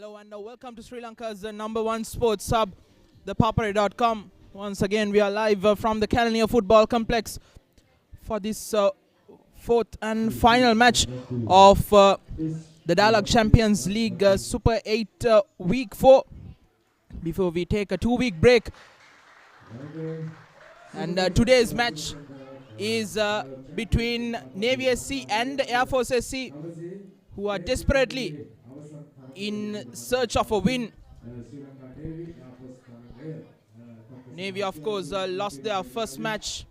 Hello and welcome to Sri Lanka's number one sports hub, ThePapare.com. Once again, we are live from the Kalaniya Football Complex for this fourth and final match of the Dialog Champions League Super 8 Week 4 before we take a 2-week break. And today's match is between Navy SC and Air Force SC, who are desperately in search of a win. Navy, of course, lost their first match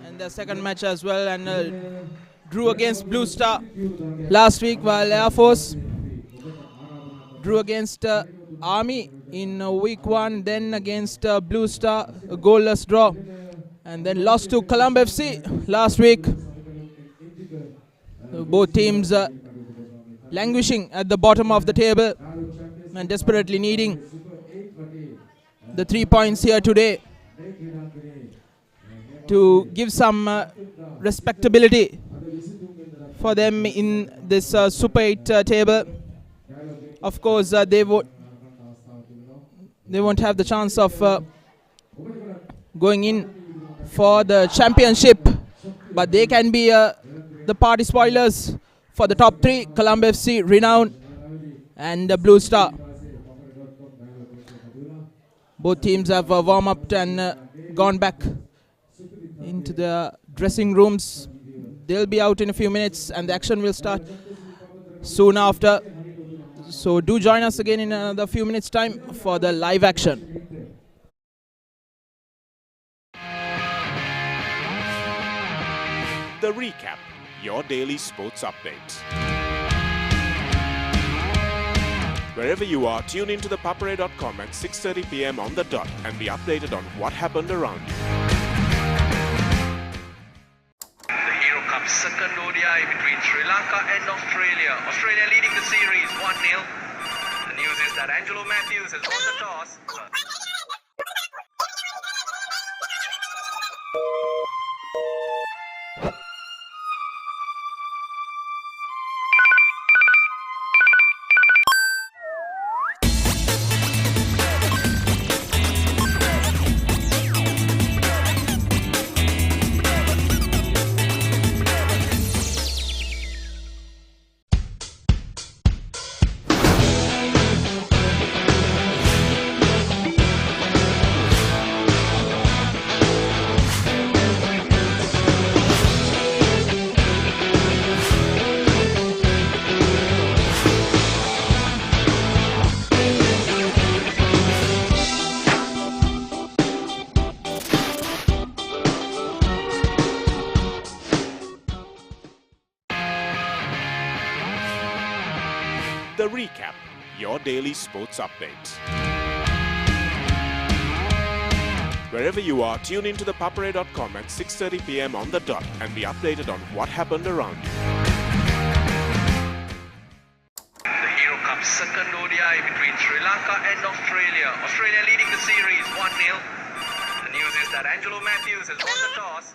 and their second match as well, and drew against Blue Star last week, while Air Force drew against Army in week 1, then against Blue Star, a goalless draw, and then lost to Colombo FC last week. Both teams languishing at the bottom of the table and desperately needing the 3 points here today to give some respectability for them in this Super 8 table. Of course, they won't have the chance of going in for the championship, but they can be the party spoilers for the top 3, Colombo FC, Renown and Blue Star. Both teams have warmed up and gone back into the dressing rooms. They'll be out in a few minutes and the action will start soon after. So do join us again in another few minutes time for the live action. The Recap, your daily sports update. Wherever you are, tune into ThePapare.com at 6:30 p.m. on the dot and be updated on what happened around you. The Hero Cup second ODI between Sri Lanka and Australia. Australia leading the series 1-0. The news is that Angelo Matthews has won the toss. The Recap, your daily sports update. Wherever you are, tune into ThePapare.com at 6:30 p.m. on the dot and be updated on what happened around you. The Hero Cup second ODI between Sri Lanka and Australia. Australia leading the series 1-0. The news is that Angelo Matthews has won the toss.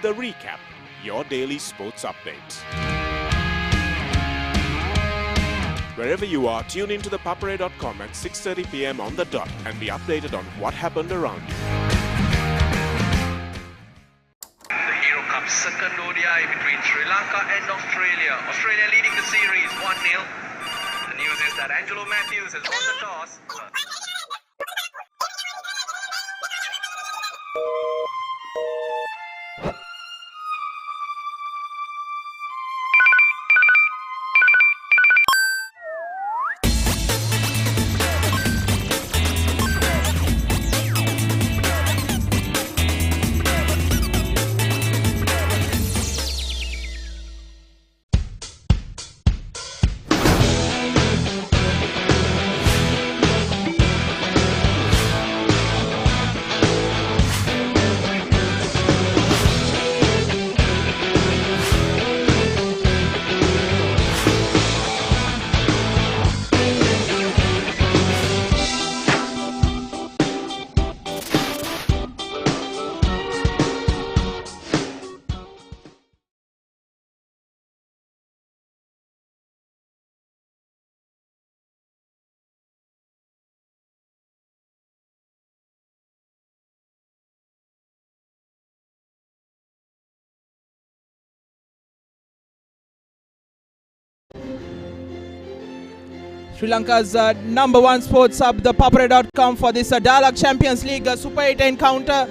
The Recap, your daily sports update. Wherever you are, tune into ThePapare.com at 6:30 p.m. on the dot and be updated on what happened around you. The Hero Cup second ODI between Sri Lanka and Australia. Australia leading the series 1-0. The news is that Angelo Matthews has won the toss. Sri Lanka's number one sports hub, ThePapare.com, for this Dialog Champions League Super 8 encounter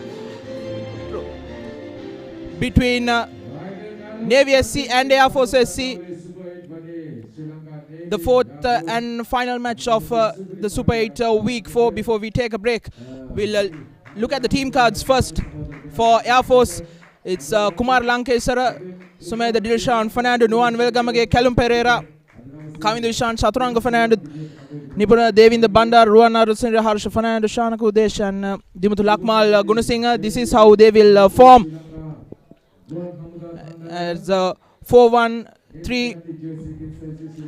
between Navy SC and Air Force SC. The fourth and final match of the Super 8 week 4. Before we take a break, we'll look at the team cards first. For Air Force, it's Kumar Lankesara, Sumedha Dilshan, Fernando Nuan Velgamage, Callum Pereira, Kavindu Ishan, Chaturanga Fernando, Nipuna Devinda Bandar, Ruana Rusindra Harsha Fernando, Shana Kudesh, and Dimutu Lakmal Gunasingha. This is how they will form as 4-1-3.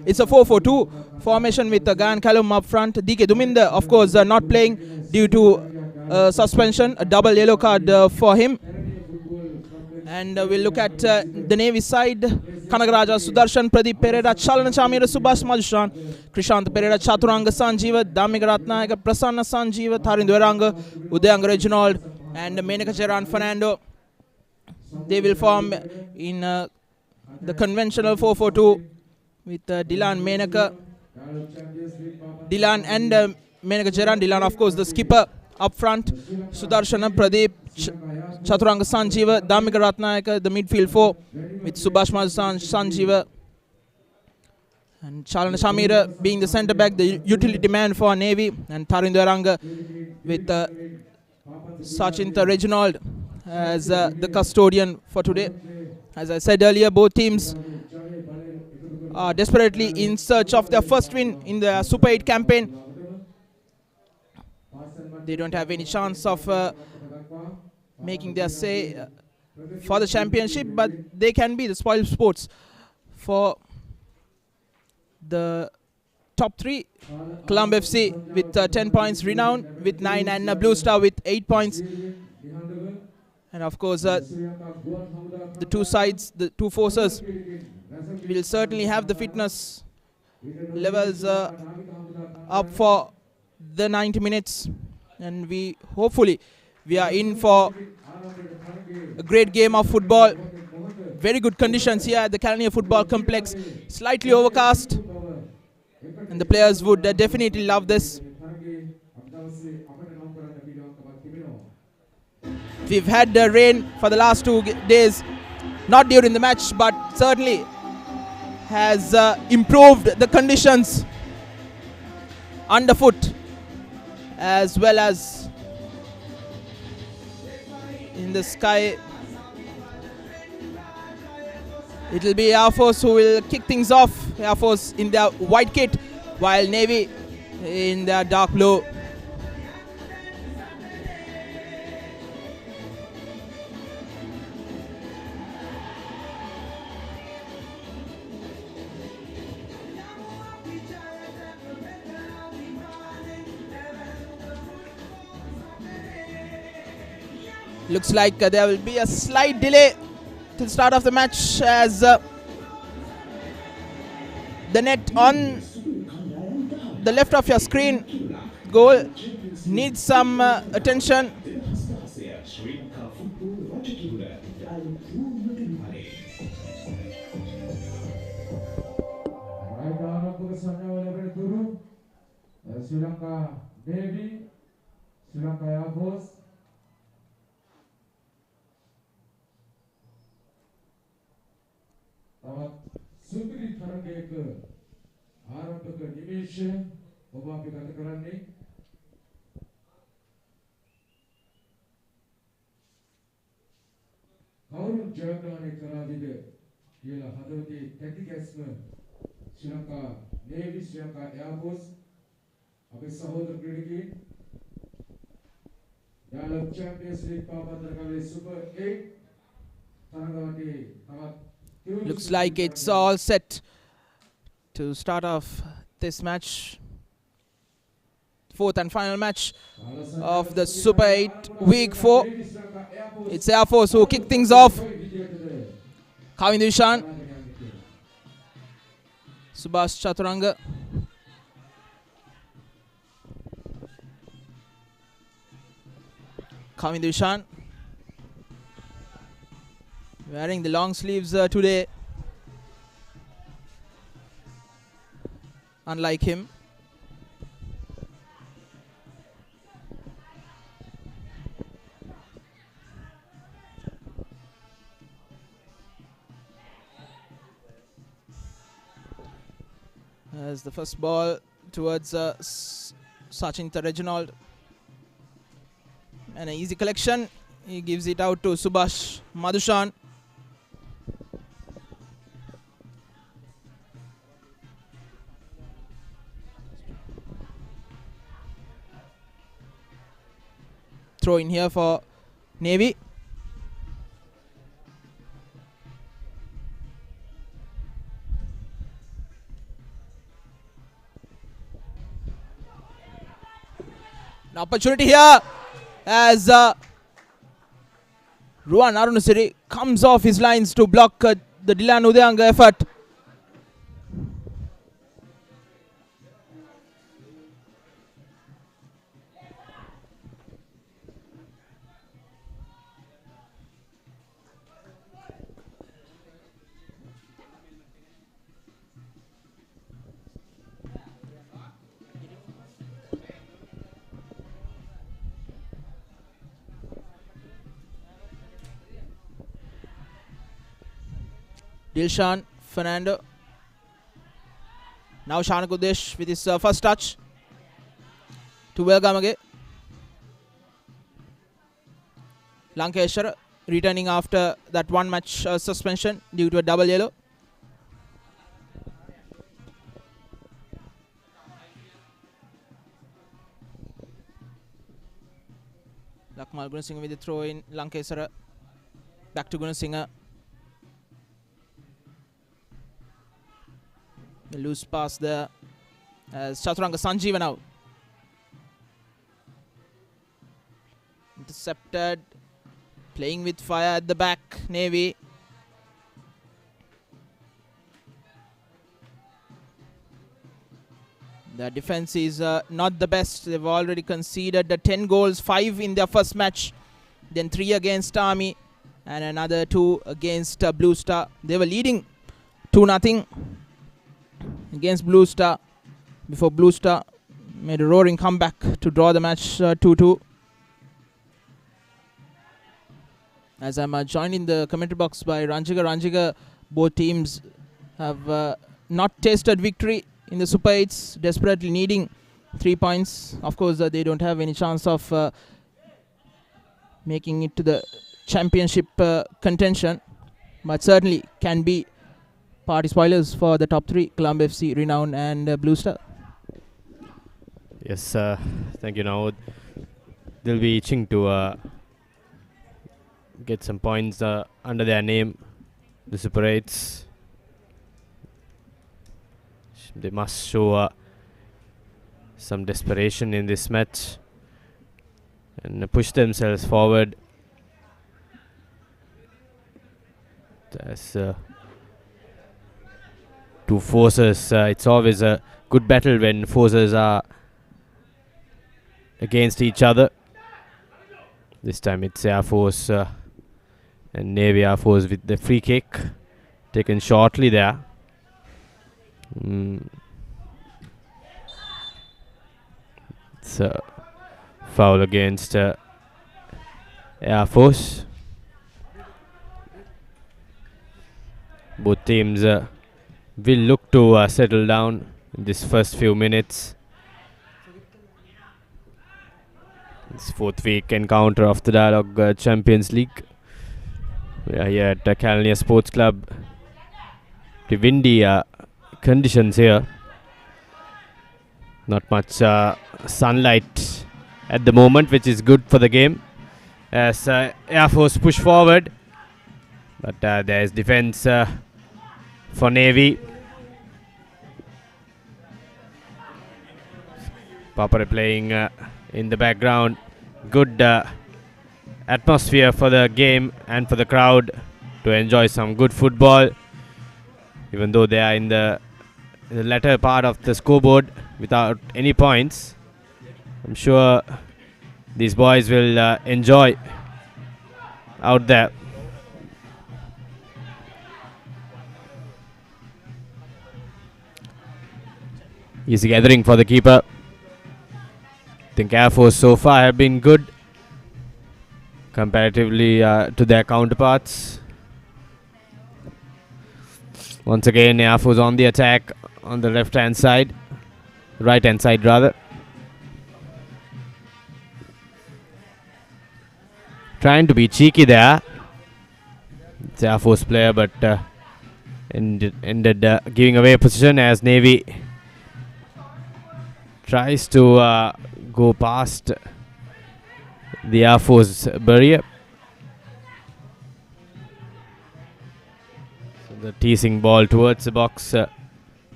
It's a 4-4-2 formation with Gan Callum up front. DK Duminda, of course, not playing due to suspension, a double yellow card for him. And we'll look at the Navy side. Kanagaraja, Sudarshan, Pradeep Pereira, Chalana Chamira, Subhash Majushan, Krishant Pereira, Chaturanga Sanjeeva, Damigaratna, Prasanna Sanjeeva, Tharindwaranga, Udayanga Reginald, and Menaka Cheran Fernando. They will form in the conventional 4-4-2 with Dilan Menaka. Dilan and Menaka Cheran. Dilan, of course, the skipper up front. Sudarshana, Pradeep, Chaturanga Sanjeeva, Damika Ratnayaka, the midfield 4 with Subhash Mazusan, Sanjeeva, and Chalana Shamira being the centre back, the utility man for Navy, and Tharindwaranga with Sachinta Reginald as the custodian for today. As I said earlier, both teams are desperately in search of their first win in the Super 8 campaign. They don't have any chance of making their say for the championship, but they can be the spoil sports for the top 3. Colombo FC with 10 points, Renown with 9, and Blue Star with 8 points. And of course, the two sides, the two forces, will certainly have the fitness levels up for the 90 minutes. And hopefully we are in for a great game of football. Very good conditions here at the Kalania Football Complex. Slightly overcast, and the players would definitely love this. We've had rain for the last 2 days, not during the match, but certainly has improved the conditions underfoot as well as in the sky. It will be Air Force who will kick things off. Air Force in their white kit, while Navy in their dark blue. Looks like there will be a slight delay to the start of the match as the net on the left of your screen goal needs some attention. Sri Lanka Navy, Sri Lanka Air Force. සුපිරි තරගයක ආරම්භක නිමේෂය ඔබ අපි ගත කරන්නේ කවුරුන් ජයග්‍රහණය කරාවිද කියලා හදවතේ තැති ගැස්ම ශ්‍රී ලංකා නේවි ශ්‍රී ලංකා එයාර්ෆෝස් අපේ සහෝදර ක්‍රීඩකයින් Dialog Champions League පාපතරකාවේ Super 8 තරගවටේ තවත්. Looks like it's all set to start off this match. Fourth and final match of the Super 8 Week 4. It's Air Force who kick things off. Kavindu Ishan, Subhash Chaturanga, Kavindu Ishan, wearing the long sleeves today, unlike him. As the first ball towards Sachin Reginald. And an easy collection. He gives it out to Subhash Madhushan. Throw in here for Navy. An opportunity here as Ruan Arunasiri comes off his lines to block the Dilan Udayanga effort. Dilshan Fernando. Now Shanak Udesh with his first touch to Welgamage. Lankeshwar returning after that one match suspension due to a double yellow. Lakmal Gunasinghe with the throw in. Lankeshwar back to Gunasinghe. A loose pass there as Chaturanga Sanjeeva now. Intercepted. Playing with fire at the back, Navy. The defense is not the best. They've already conceded 10 goals, 5 in their first match. Then 3 against Army and another 2 against Blue Star. They were leading 2-0 against Blue Star before Blue Star made a roaring comeback to draw the match 2-2. As I'm joined in the commentary box by Ranjiga, both teams have not tasted victory in the Super 8s, desperately needing 3 points. Of course, they don't have any chance of making it to the championship contention, but certainly can be party spoilers for the top 3, Colombo FC, Renown and Blue Star. Yes, thank you, Naud. They'll be itching to get some points under their name, the Super 8s. They must show some desperation in this match and push themselves forward. There's two forces. It's always a good battle when forces are against each other. This time it's Air Force and Navy Air Force with the free kick taken shortly there. It's a foul against Air Force. Both teams will look to settle down in this first few minutes. This 4th week encounter of the Dialog Champions League. We are here at the Calania Sports Club. The windy conditions here. Not much sunlight at the moment, which is good for the game. As Air Force push forward, but there is defense for Navy. Papare playing in the background. Good atmosphere for the game and for the crowd to enjoy some good football, even though they are in the latter part of the scoreboard without any points. I'm sure these boys will enjoy out there. Easy gathering for the keeper. I think Air Force so far have been good comparatively to their counterparts. Once again, Air Force on the attack on the left hand side, right hand side rather. Trying to be cheeky there. It's Air Force player, but ended giving away position as Navy tries to go past the Air Force barrier. So the teasing ball towards the box,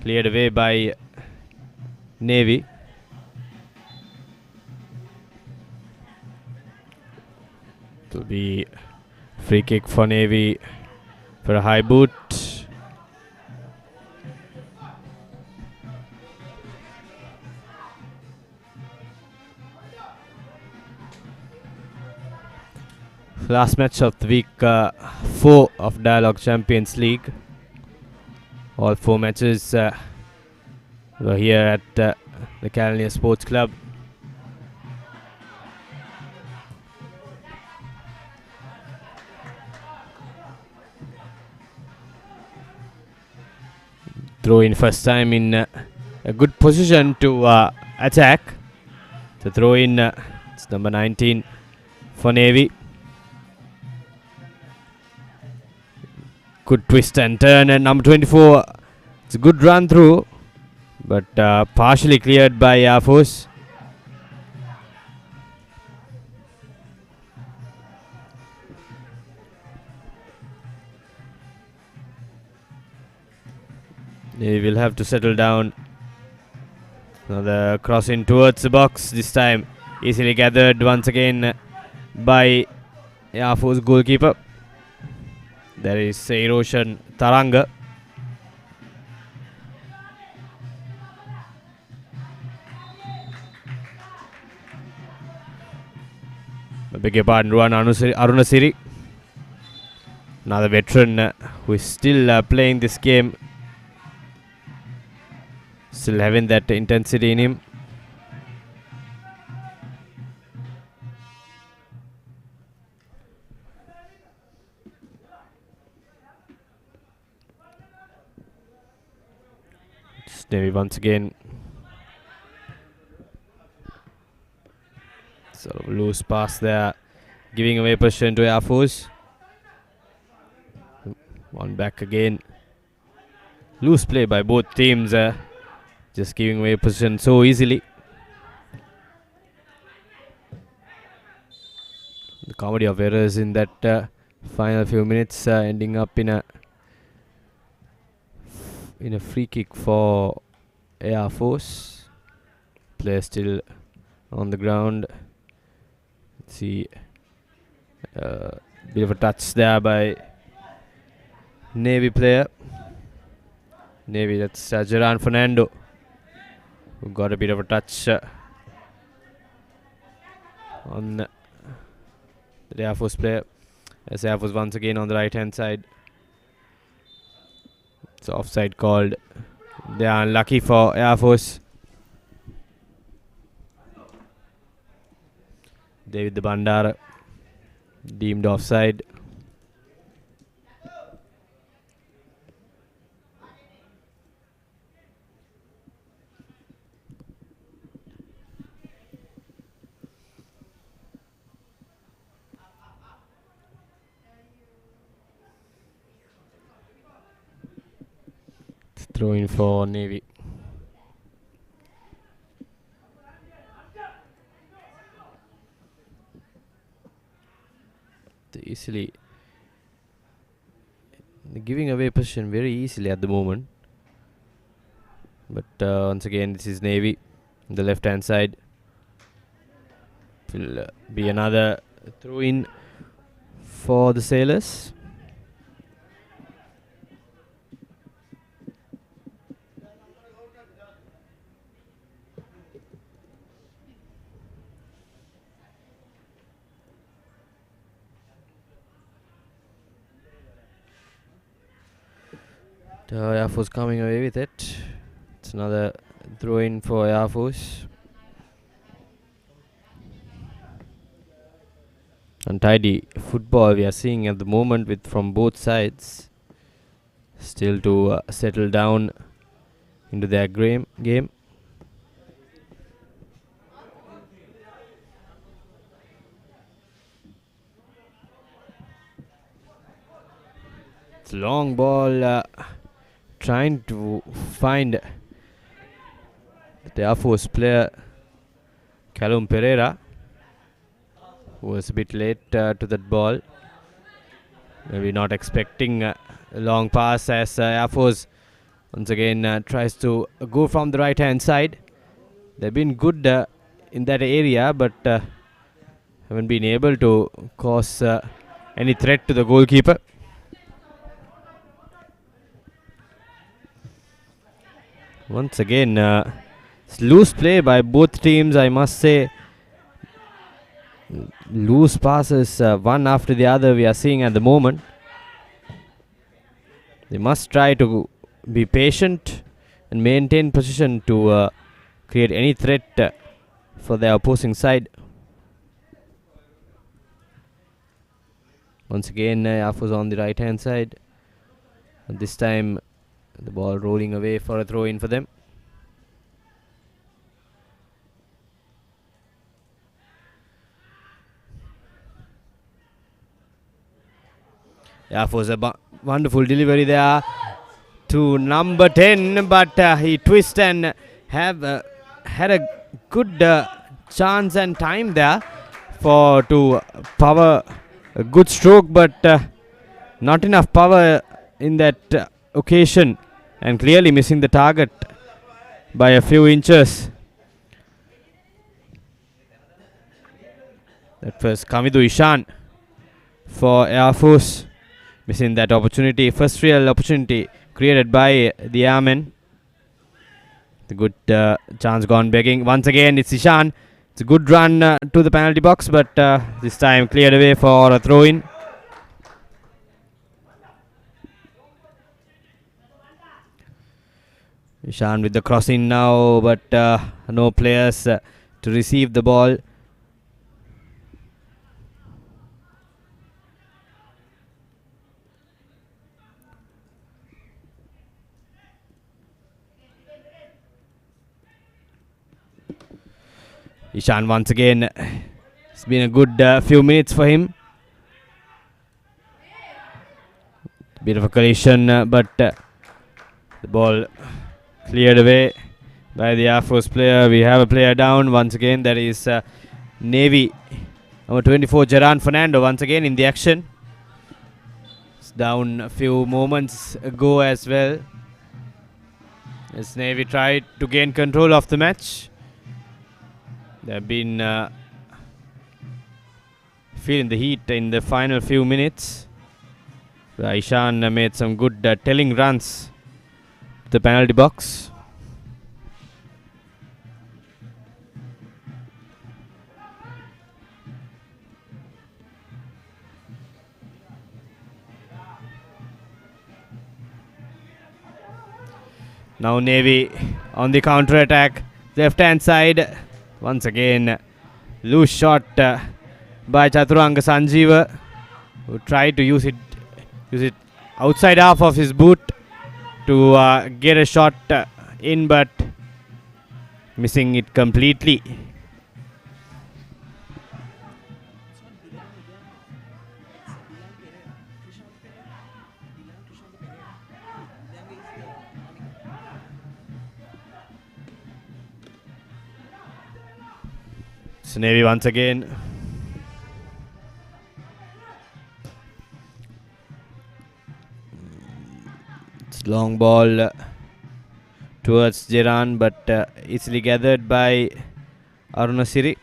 cleared away by Navy. It will be free kick for Navy for a high boot. Last match of the week 4 of Dialog Champions League. All 4 matches were here at the Calania Sports Club. Throw in first time in a good position to attack. The throw in, it's number 19 for Navy. Good twist and turn, and number 24. It's a good run through, but partially cleared by Air Force. They will have to settle down. Another cross in towards the box, this time easily gathered once again by Air Force goalkeeper. There is Eroshan Taranga. I beg your pardon, Ruan Arunasiri. Another veteran who is still playing this game. Still having that intensity in him. Navy once again. Sort of loose pass there, giving away position to Air Force. One back again. Loose play by both teams, just giving away position so easily. The comedy of errors in that final few minutes, ending up in a free kick for Air Force. Player still on the ground. Let's see, bit of a touch there by Navy player. Navy, that's Geran Fernando, who got a bit of a touch on the Air Force player. As Air Force once again on the right hand side. It's offside called. They are unlucky for Air Force. David the Bandara deemed offside. Throw in for Navy. Easily giving away position very easily at the moment. But once again, this is Navy on the left hand side. Will be another throw in for the Sailors. Air Force coming away with it. It's another throw in for Air Force. Untidy football we are seeing at the moment from both sides. Still to settle down into their game. It's long ball, trying to find the Air Force player Callum Pereira, who was a bit late to that ball. Maybe not expecting a long pass as Air Force once again tries to go from the right hand side. They've been good in that area, but haven't been able to cause any threat to the goalkeeper. Once again, loose play by both teams, I must say. Loose passes, one after the other, we are seeing at the moment. They must try to be patient and maintain position to create any threat for their opposing side. Once again, Afus on the right hand side. And this time, the ball rolling away for a throw in for them. Afus a wonderful delivery there to number 10, but he twists and had a good chance and time there to power a good stroke, but not enough power in that occasion, and clearly missing the target by a few inches. That was Kamidu Ishan for Air Force, missing that opportunity. First real opportunity created by the Airmen. The good chance gone begging. Once again, it's Ishan. It's a good run to the penalty box, but this time cleared away for a throw-in. Ishan with the crossing now, but no players to receive the ball. Ishan once again. It's been a good few minutes for him. Bit of a collision, but the ball cleared away by the Air Force player. We have a player down once again. That is Navy number 24, Jaran Fernando, once again in the action. It's down a few moments ago as well, as Navy tried to gain control of the match. They've been feeling the heat in the final few minutes. Ishan made some good telling runs to the penalty box. Now Navy on the counter attack, left hand side. Once again, loose shot by Chaturanga Sanjeeva, who tried to use it outside half of his boot to get a shot in, but missing it completely. So Navy once again. It's long ball towards Jiran, but easily gathered by Arunasiri.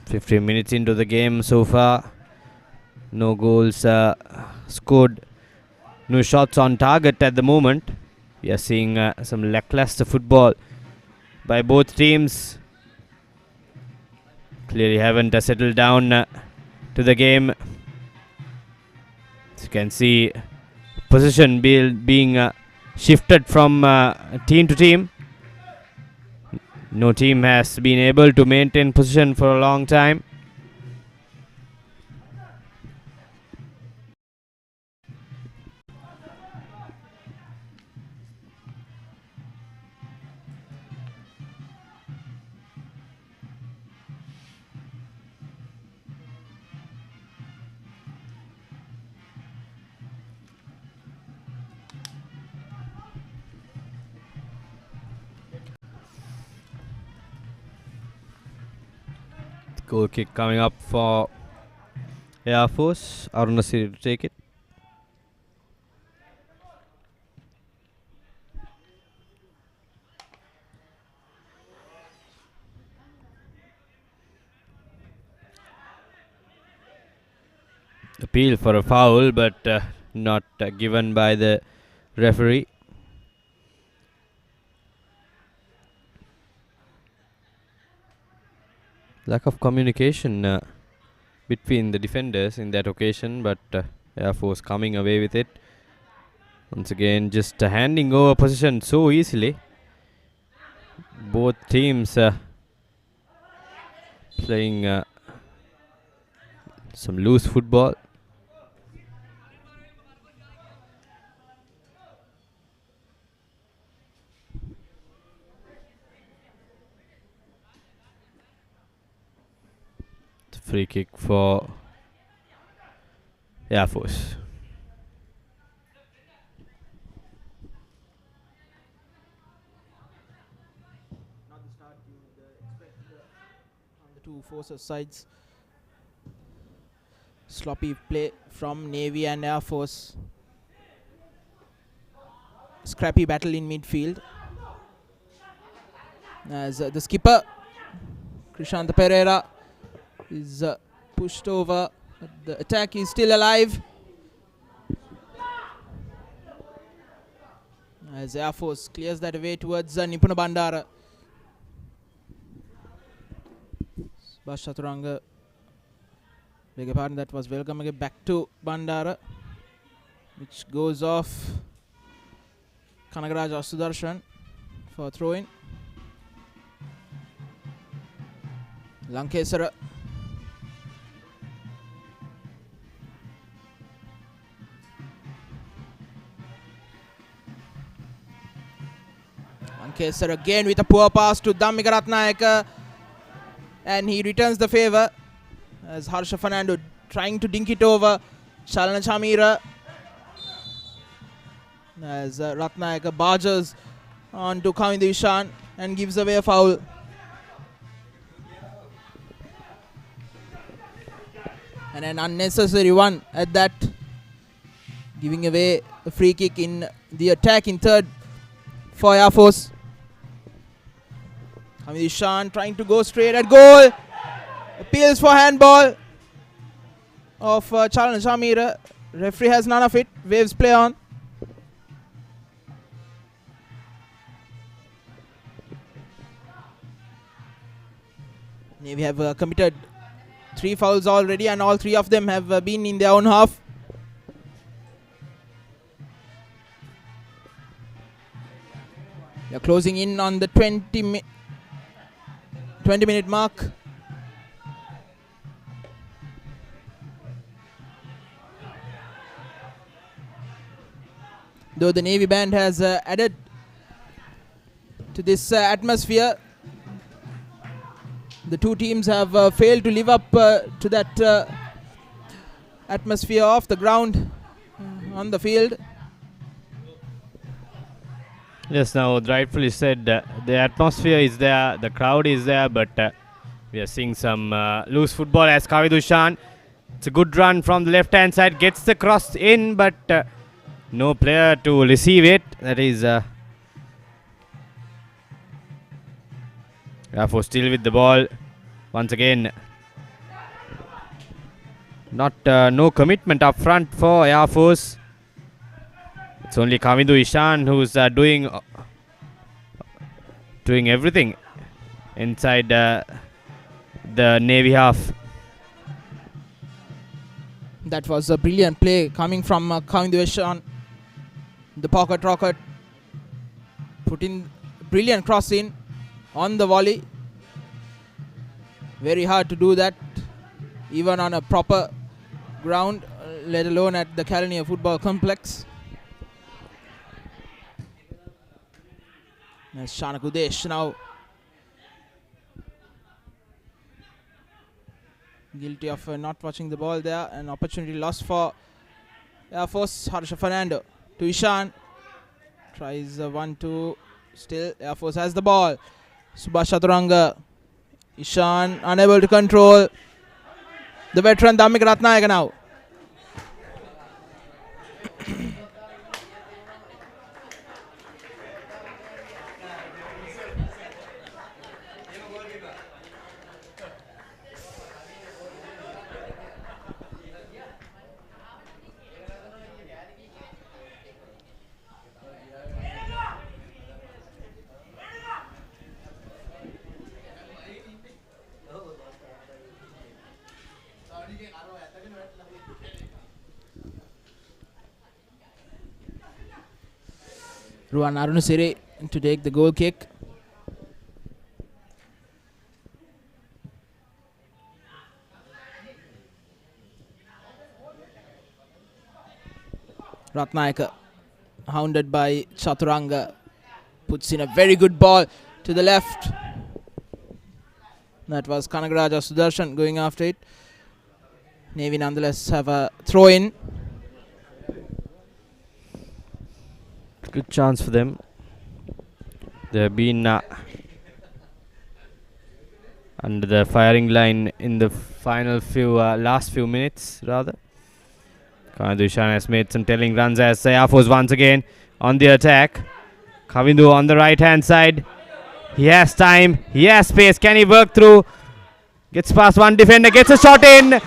$15 minutes into the game so far. No goals scored. No shots on target at the moment. We are seeing some lackluster football by both teams. Clearly haven't settled down to the game. As you can see, position being shifted from team to team. No team has been able to maintain position for a long time. Goal kick coming up for Air Force. Arunasiri to take it. Appeal for a foul, but not given by the referee. Lack of communication between the defenders in that occasion, but Air Force coming away with it. Once again, just handing over possession so easily. Both teams playing some loose football. Free kick for Air Force. Not the start you expect on the two forces sides. Sloppy play from Navy and Air Force. Scrappy battle in midfield. As the skipper, Krishanta Pereira, is pushed over. But the attack is still alive. As Air Force clears that away towards Nipuna Bandara. Subhash Chaturanga, beg your pardon, that was welcome again back to Bandara, which goes off Kanagaraja Sudarshan for throw in. Lankesara. Lankesara again with a poor pass to Dhammika Ratnayaka, and he returns the favour as Harsha Fernando trying to dink it over Chalana Chamira, as Ratnayaka barges on to Kavindu Ishan and gives away a foul. And an unnecessary one at that, giving away a free kick in the attack in third for Air Force. Kavindu Ishan trying to go straight at goal. Appeals for handball of Chalana Chamira. Referee has none of it. Waves play on. We have committed 3 fouls already, and all 3 of them have been in their own half. We are closing in on the 20-minute mark. Though the Navy band has added to this atmosphere, the two teams have failed to live up to that atmosphere off the ground, on the field. Yes, now rightfully said, the atmosphere is there, the crowd is there, but we are seeing some loose football as Kavindu Ishan. It's a good run from the left hand side, gets the cross in, but no player to receive it. That is Air Force still with the ball. Once again, no commitment up front for Air Force. It's only Kavindu Ishan who's doing everything inside the Navy half. That was a brilliant play coming from Kavindu Ishan. The pocket rocket put in brilliant cross in on the volley. Very hard to do that even on a proper ground, let alone at the Kalania Football Complex. That's Shanak Udesh now guilty of not watching the ball there. An opportunity lost for Air Force. Harsha Fernando to Ishan. Tries 1-2. Still Air Force has the ball. Subhash Chaturanga. Ishan unable to control. The veteran Dhammika Ratnayaka now. Ruan Arunasiri to take the goal kick. Ratnayaka hounded by Chaturanga puts in a very good ball to the left. That was Kanagaraja Sudarshan going after it. Navy nonetheless have a throw in. Good chance for them. They have been under the firing line in the final last few minutes rather. Kavindu Ishan has made some telling runs as Air Force once again on the attack. Kavindu on the right hand side. He has time, he has space. Can he work through? Gets past one defender, gets a shot in,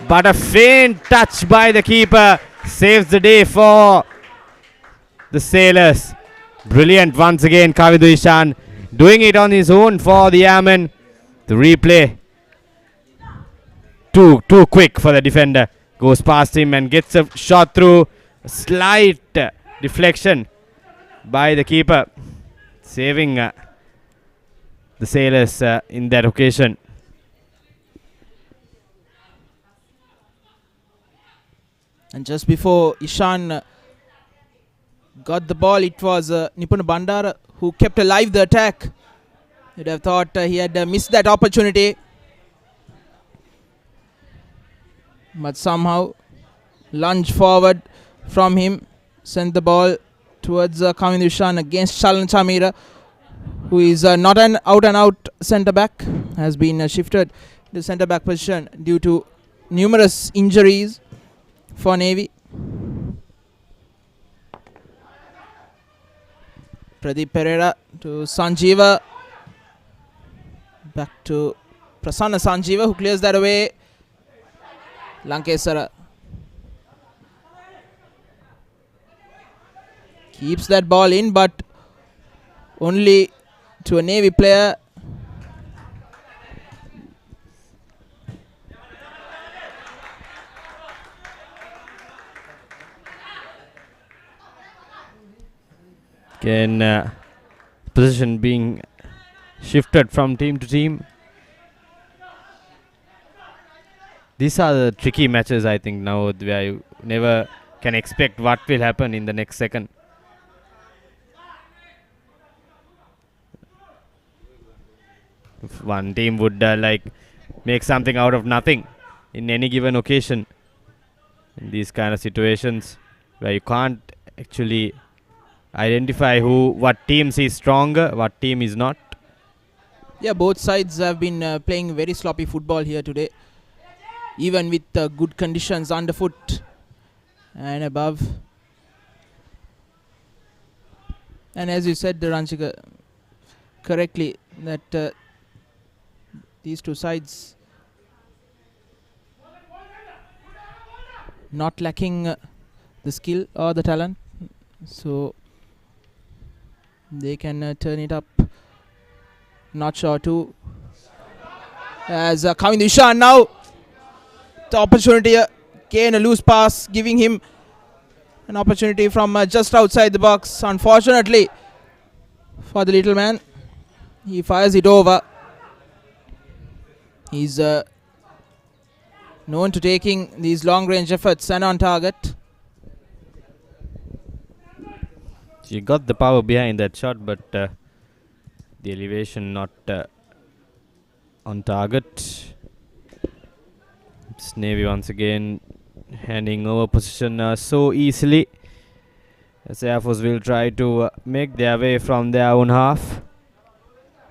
but a faint touch by the keeper saves the day for the Sailors. Brilliant once again, Kavindu Ishan doing it on his own for the Airmen. The replay too quick for the defender. Goes past him and gets a shot through. A slight deflection by the keeper, saving the Sailors in that occasion. And just before Ishan got the ball, it was Nipuna Bandara who kept alive the attack. You'd have thought he had missed that opportunity, but somehow lunge forward from him sent the ball towards Kavindu Ishan against Shalan Chamira, who is not an out and out centre back, has been shifted to centre back position due to numerous injuries for Navy. Pradeep Pereira to Sanjeeva. Back to Prasanna Sanjeeva, who clears that away. Lankesara keeps that ball in, but only to a Navy player. Again, position being shifted from team to team. These are the tricky matches, I think, now where you never can expect what will happen in the next second. If one team would like make something out of nothing in any given occasion, in these kind of situations where you can't actually identify what teams is stronger, what team is not. Yeah, both sides have been playing very sloppy football here today, even with good conditions underfoot and above. And as you said, Ranchika, correctly, that these two sides not lacking the skill or the talent, so they can turn it up notch or two. As Kavindu Ishan now, the opportunity, again a loose pass, giving him an opportunity from just outside the box. Unfortunately, for the little man. He fires it over. He's known to taking these long range efforts and on target. He got the power behind that shot, but the elevation not on target. It's Navy once again handing over position so easily, as Air Force will try to make their way from their own half,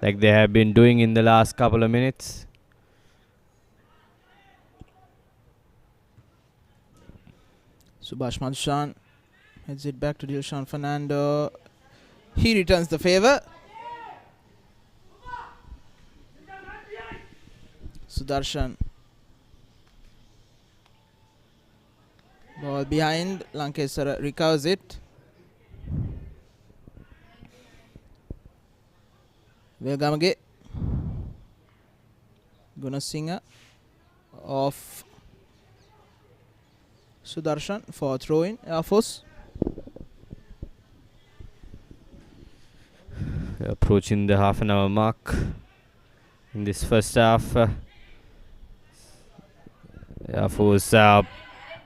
like they have been doing in the last couple of minutes. Subhash Madhushan heads it back to Dilshan Fernando. He returns the favor. Sudarshan. Ball behind. Lankesara recovers it. Vegamage. Gunasinghe off Sudarshan for throw in Air Force. Approaching the half an hour mark in this first half. Air Force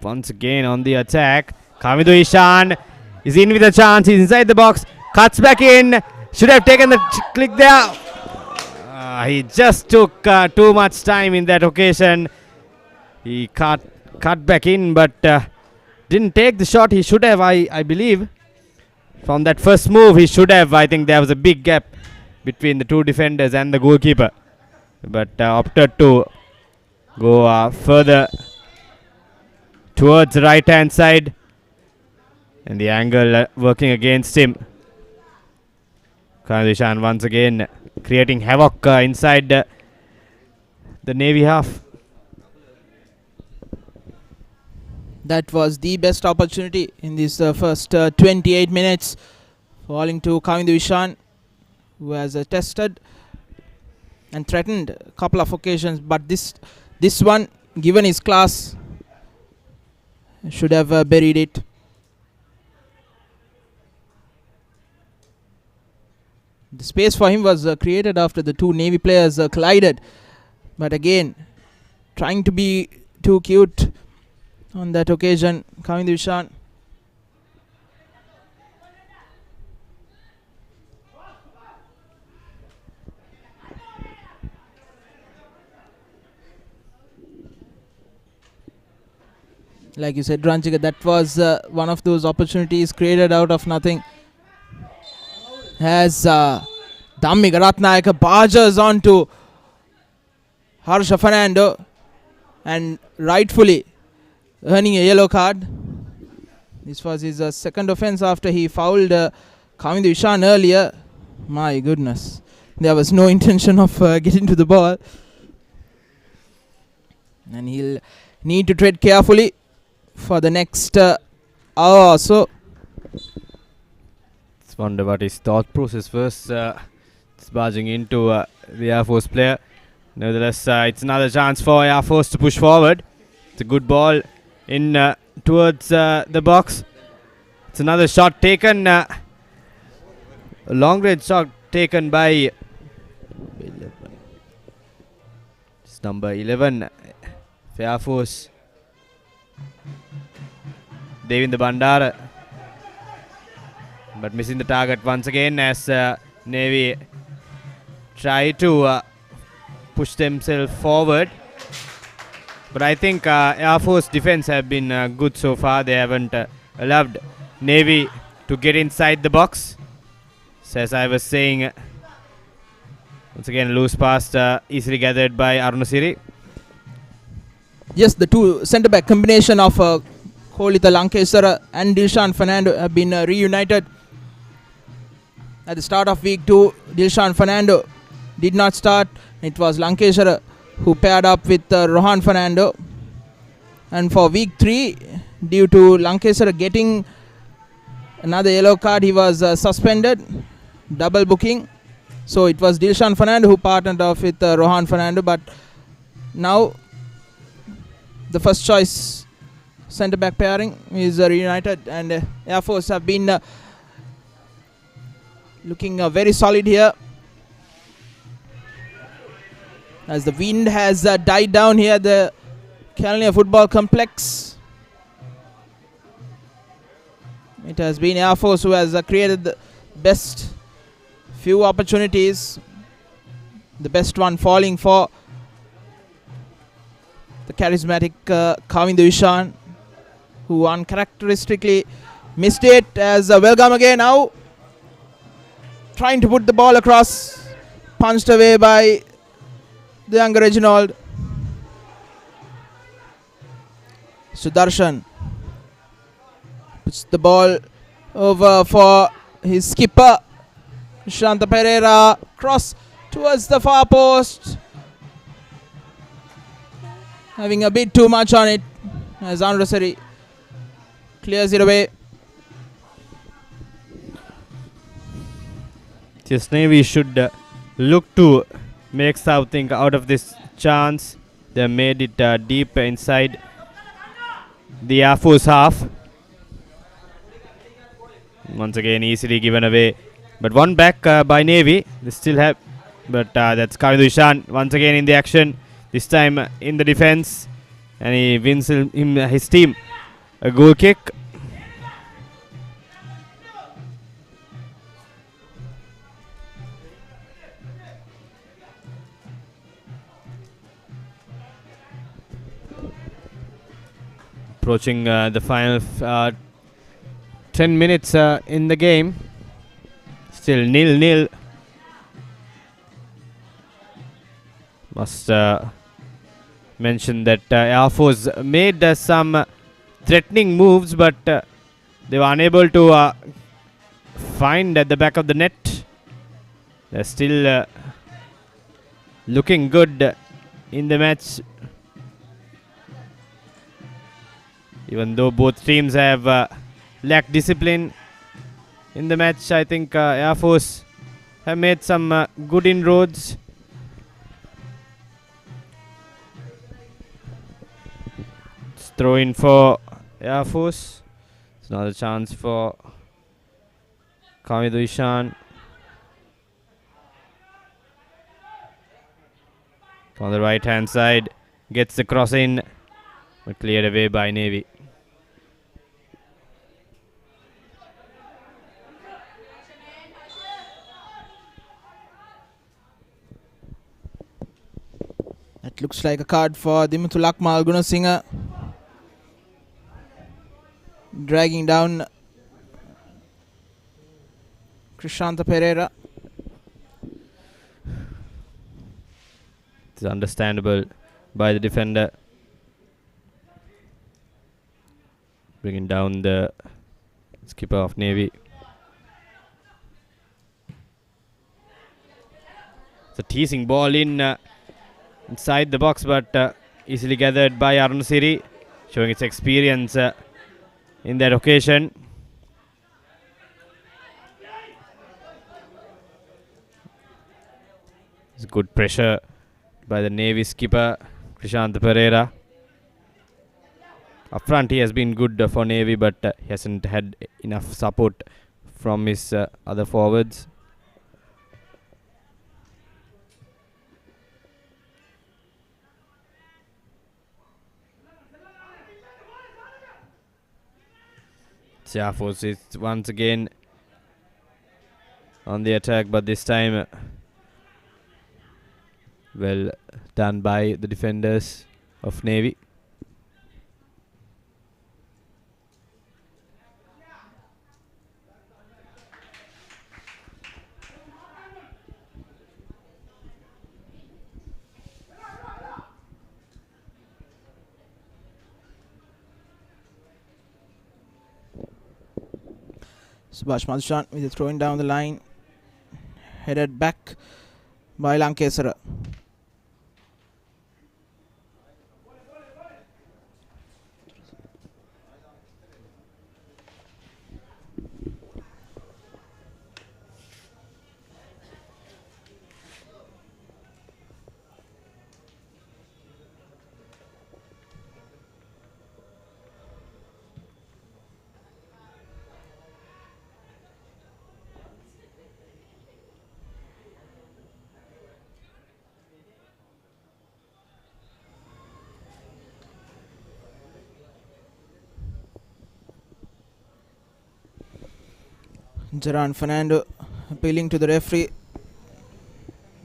once again on the attack. Kamidu Ishan is in with a chance. He's inside the box. Cuts back in. Should have taken the click there. He just took too much time in that occasion. He cut back in, but didn't take the shot. He should have, I believe. From that first move, he should have. I think there was a big gap between the two defenders and the goalkeeper. But opted to go further towards the right hand side, and the angle working against him. Kanadishan once again creating havoc inside the Navy half. That was the best opportunity in this first 28 minutes, falling to Kavindu Ishan, who has tested and threatened a couple of occasions, but this one, given his class, should have buried it. The space for him was created after the two Navy players collided, but again, trying to be too cute on that occasion, Kavindu Ishan. Like you said, Ranjika, that was one of those opportunities created out of nothing. As Dhammika Ratnayaka barges on to Harsha Fernando and rightfully earning a yellow card. This was his second offence after he fouled Kavindu Ishan earlier. My goodness, there was no intention of getting to the ball, and he'll need to tread carefully for the next hour or so. Just wonder what his thought process was. It's barging into the Air Force player. Nevertheless, it's another chance for Air Force to push forward. It's a good ball in towards the box. It's another shot taken, a long range shot taken by it's number 11 for Air Force, Devinder Bandara, but missing the target once again as Navy try to push themselves forward. But I think Air Force defense have been good so far. They haven't allowed Navy to get inside the box. So as I was saying, once again loose pass easily gathered by Arunasiri. Yes, the two centre-back combination of Kolita Lankesara and Dilshan Fernando have been reunited. At the start of week 2, Dilshan Fernando did not start. It was Lankesara who paired up with Rohan Fernando. And for week 3, due to Lankesara getting another yellow card, he was suspended, double booking. So it was Dilshan Fernando who partnered off with Rohan Fernando. But now the first choice centre-back pairing is reunited, and Air Force have been looking very solid here. As the wind has died down here at the Kalnia Football Complex. It has been Air Force who has created the best few opportunities. The best one falling for the charismatic Kavindu Ishan, who uncharacteristically missed it. As Welcome again now, trying to put the ball across, punched away by the younger Reginald. Sudarshan puts the ball over for his skipper, Shanta Pereira. Cross towards the far post, having a bit too much on it, as Andrasari clears it away. Just Navy should look to make something out of this chance. They made it deep inside the Air Force half. Once again easily given away, but one back by Navy. They still have, but that's Kavindu Ishan once again in the action, this time in the defense, and he wins his team a goal kick. Approaching the final 10 minutes in the game. Still 0-0. Must mention that Air Force made some threatening moves, but they were unable to find at the back of the net. They're still looking good in the match, even though both teams have lacked discipline in the match. I think Air Force have made some good inroads. It's throw in for Air Force. It's another chance for Kavindu Ishan. On the right hand side, gets the cross in, but cleared away by Navy. That looks like a card for Dimutu Lakmal Gunasinghe, dragging down Krishanta Pereira. It's understandable by the defender, bringing down the skipper of Navy. It's a teasing ball in inside the box, but easily gathered by Arunasiri, showing its experience in that occasion. It's good pressure by the Navy skipper Krishanta Pereira. Up front he has been good for Navy, but he hasn't had enough support from his other forwards. Air Force is once again on the attack, but this time well done by the defenders of Navy. Subhash Madhushan with a throwing down the line, headed back by Lankesara. Geran Fernando appealing to the referee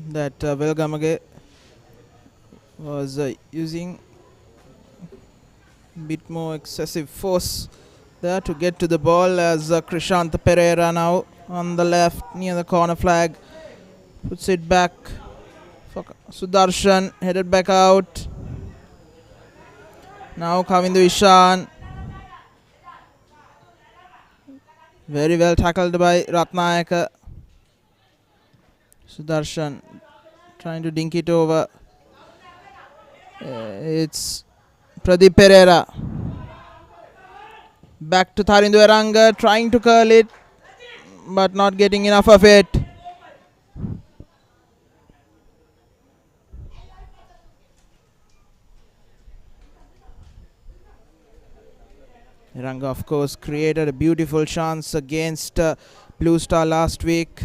that Velgamage was using a bit more excessive force there to get to the ball, as Krishant Pereira now on the left near the corner flag puts it back for Sudarshan, headed back out. Now Kavindu Ishan, very well tackled by Ratnayaka. Sudarshan trying to dink it over. It's Pradeep Pereira. Back to Tharindu Eranga, trying to curl it, but not getting enough of it. Eranga, of course, created a beautiful chance against Blue Star last week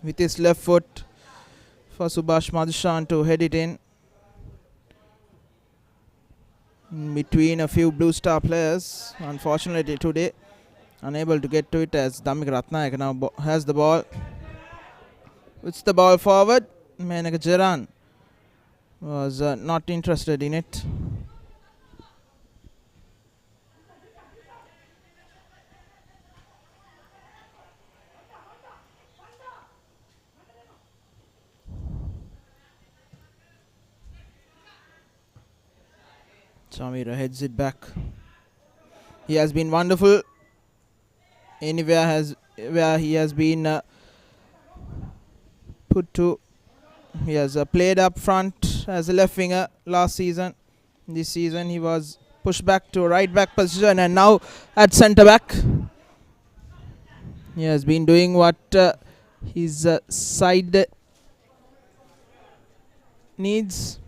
with his left foot for Subhash Madhushan to head it in between a few Blue Star players. Unfortunately today unable to get to it, as Dhammika Ratnayaka now has the ball. Puts the ball forward. Menaka Geran was not interested in it. Samira heads it back. He has been wonderful anywhere where he has been put to. He has played up front as a left winger last season. This season he was pushed back to right back position, and now at centre back. He has been doing what his side needs.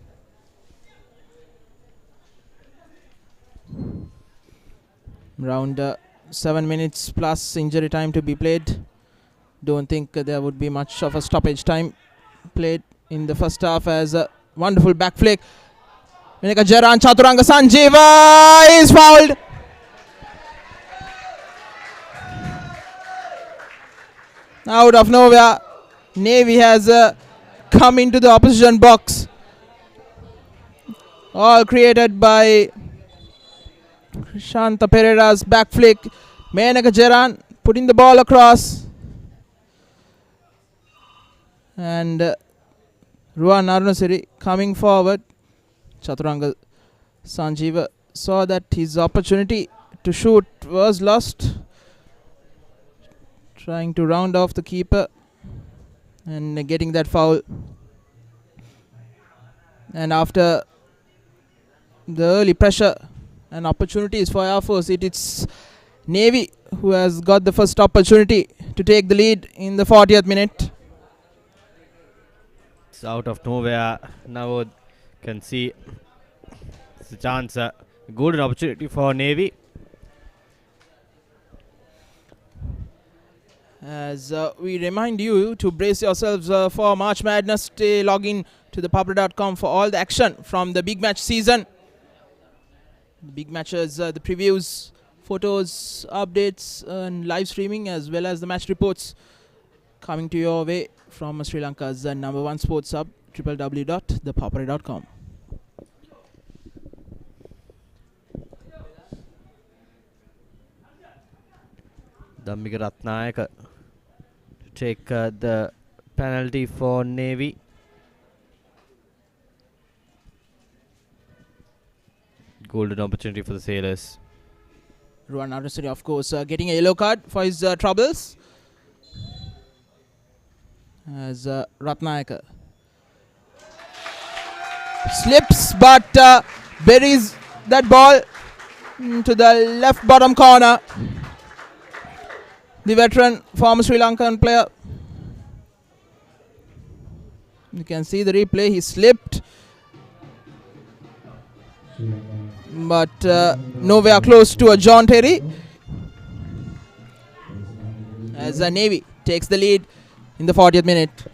Around 7 minutes plus injury time to be played. Don't think there would be much of a stoppage time played in the first half, as a wonderful back flick. Menaka Geran, Chaturanga Sanjeeva is fouled. Out of nowhere, Navy has come into the opposition box. All created by Shanta Pereira's back flick. Menaka Geran putting the ball across. And Ruan Arunasiri coming forward. Chaturanga Sanjeeva saw that his opportunity to shoot was lost. Trying to round off the keeper and getting that foul. And after the early pressure and opportunities for Air Force, it's Navy who has got the first opportunity to take the lead in the 40th minute. It's out of nowhere. Now can see it's a chance, a golden opportunity for Navy. As we remind you to brace yourselves for March Madness, stay log in to ThePapare.com for all the action from the big match season. The big matches, the previews, photos, updates, and live streaming, as well as the match reports coming to your way from Sri Lanka's #1 sports hub, www.thepapare.com. Dhammika Ratnayaka to take the penalty for Navy. Golden opportunity for the Sailors. Ruan Arunasiri, of course, getting a yellow card for his troubles. As Ratnayaka slips but buries that ball into the left bottom corner. The veteran former Sri Lankan player. You can see the replay. He slipped, but nowhere close to a John Terry. As Navy takes the lead in the 40th minute.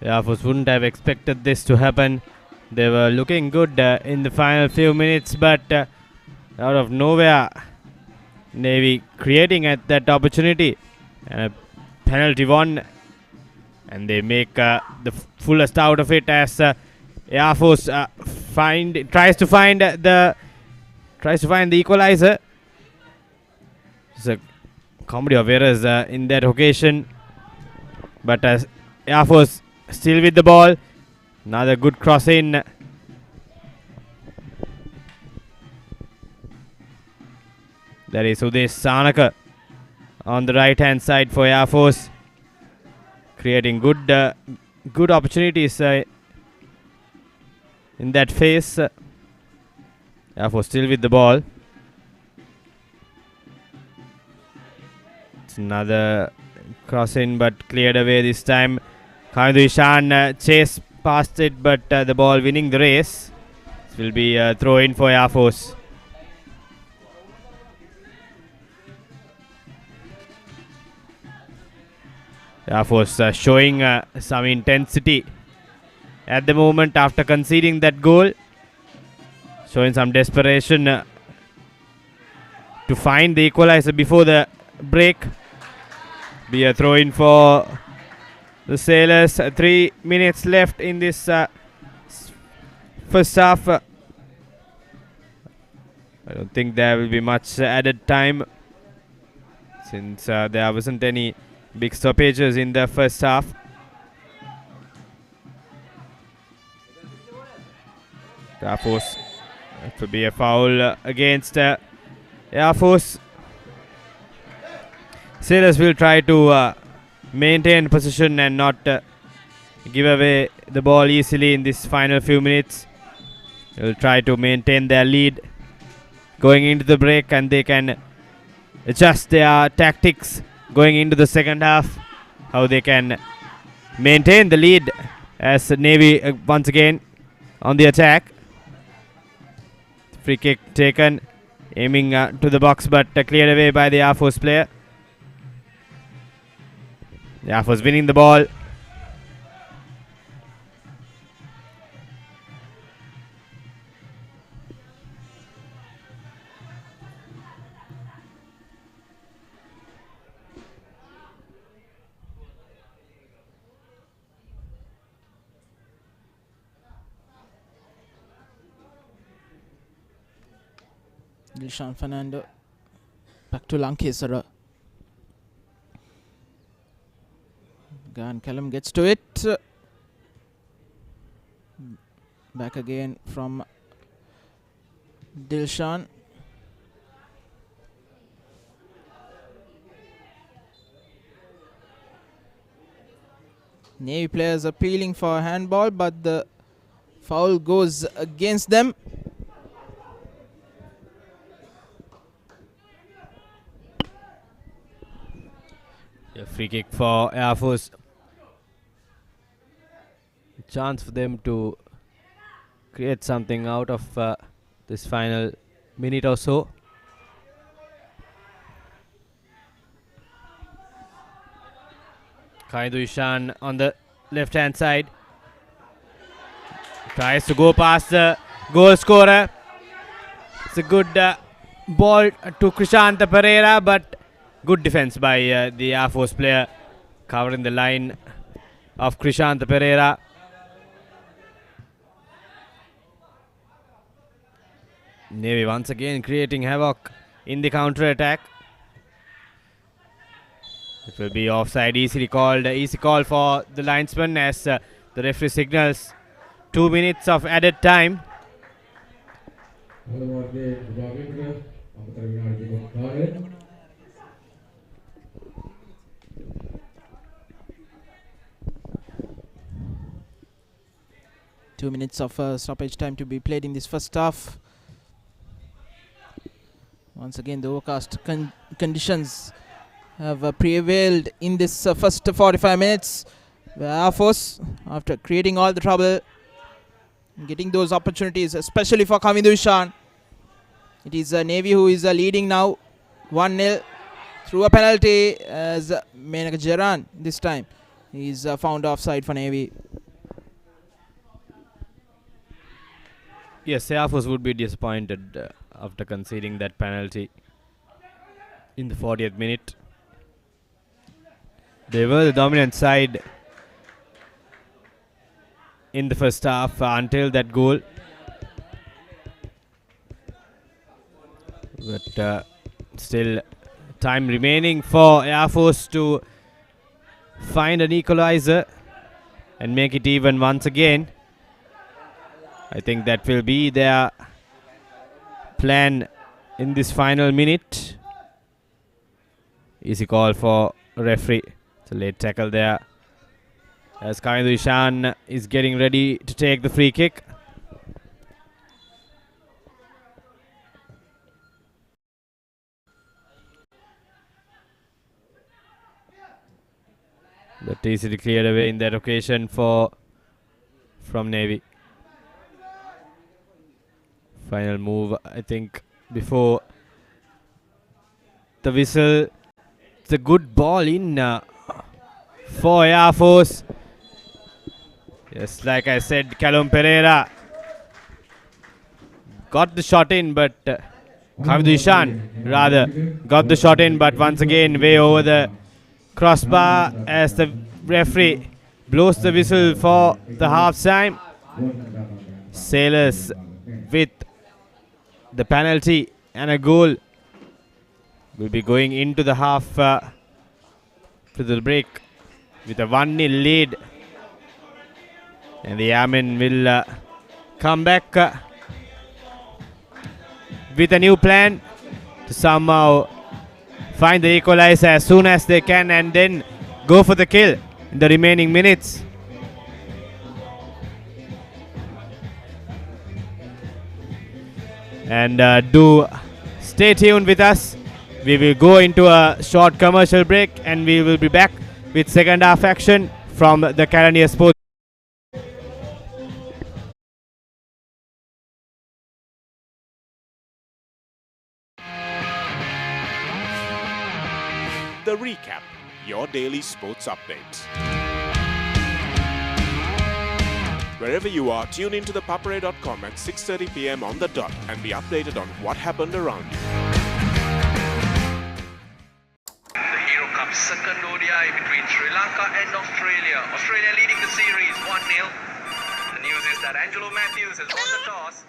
Yeah, of course, wouldn't have expected this to happen. They were looking good in the final few minutes, but out of nowhere, Navy creating at that opportunity. And a penalty won. And they make the fullest out of it as Air Force tries to find the equalizer. It's a comedy of errors in that occasion. But Air Force still with the ball. Another good cross in. That is Udesh Sanaka on the right hand side for Air Force, creating good opportunities in that phase. Air Force still with the ball. It's another cross in, but cleared away this time. Khandu Ishan chased past it, but the ball winning the race. This will be a throw in for Air Force. Air Force showing some intensity at the moment after conceding that goal. Showing some desperation to find the equalizer before the break. Be a throw in for the Sailors. 3 minutes left in this first half. I don't think there will be much added time, since there wasn't any big stoppages in the first half. Air Force. It will be a foul against Air Force. Sailors will try to maintain position and not give away the ball easily in this final few minutes. They will try to maintain their lead going into the break, and they can adjust their tactics going into the second half, how they can maintain the lead as Navy once again on the attack. Free kick taken, aiming to the box, but cleared away by the Air Force player. The Air Force winning the ball. Dilshan Fernando back to Lankesara. Gan Callum gets to it. Back again from Dilshan. Navy players appealing for a handball, but the foul goes against them. A free kick for Air Force. Chance for them to create something out of this final minute or so. Kaidu Ishan on the left hand side tries to go past the goal scorer. It's a good ball to Krishanta Pereira, but good defense by the Air Force player, covering the line of Krishanta Pereira. Navy once again creating havoc in the counter attack. It will be offside, easy call for the linesman as the referee signals 2 minutes of added time. Two minutes of stoppage time to be played in this first half. Once again, the overcast conditions have prevailed in this first 45 minutes. The Air Force, after creating all the trouble, getting those opportunities, especially for Kamidu Ishan. It is Navy who is leading now 1-0 through a penalty, as Menak Jaran this time is found offside for Navy. Yes, Air Force would be disappointed after conceding that penalty. in the 40th minute. They were the dominant side in the first half until that goal. But still time remaining for Air Force to find an equalizer and make it even once again. I think that will be their plan in this final minute. Easy call for referee. It's a late tackle there, as Kaindu Ishan is getting ready to take the free kick. But easily cleared away in that occasion from Navy. Final move, I think, before the whistle. It's a good ball in for Air Force. Yes, like I said, Callum Pereira got the shot in, but Kavidu Ishan rather got the shot in, but once again way over the crossbar as the referee blows the whistle for the half time. Sailors with the penalty and a goal will be going into the half to the break with a 1-0 lead, and the Airmen will come back with a new plan to somehow find the equalizer as soon as they can and then go for the kill in the remaining minutes. And do stay tuned with us. We will go into a short commercial break and we will be back with second half action from the Calania Sports. The Recap, your daily sports updates. Wherever you are, tune into ThePapare.com at 6:30 p.m. on the dot and be updated on what happened around you. The Hero Cup second ODI between Sri Lanka and Australia. Australia leading the series 1-0. The news is that Angelo Matthews has won the toss.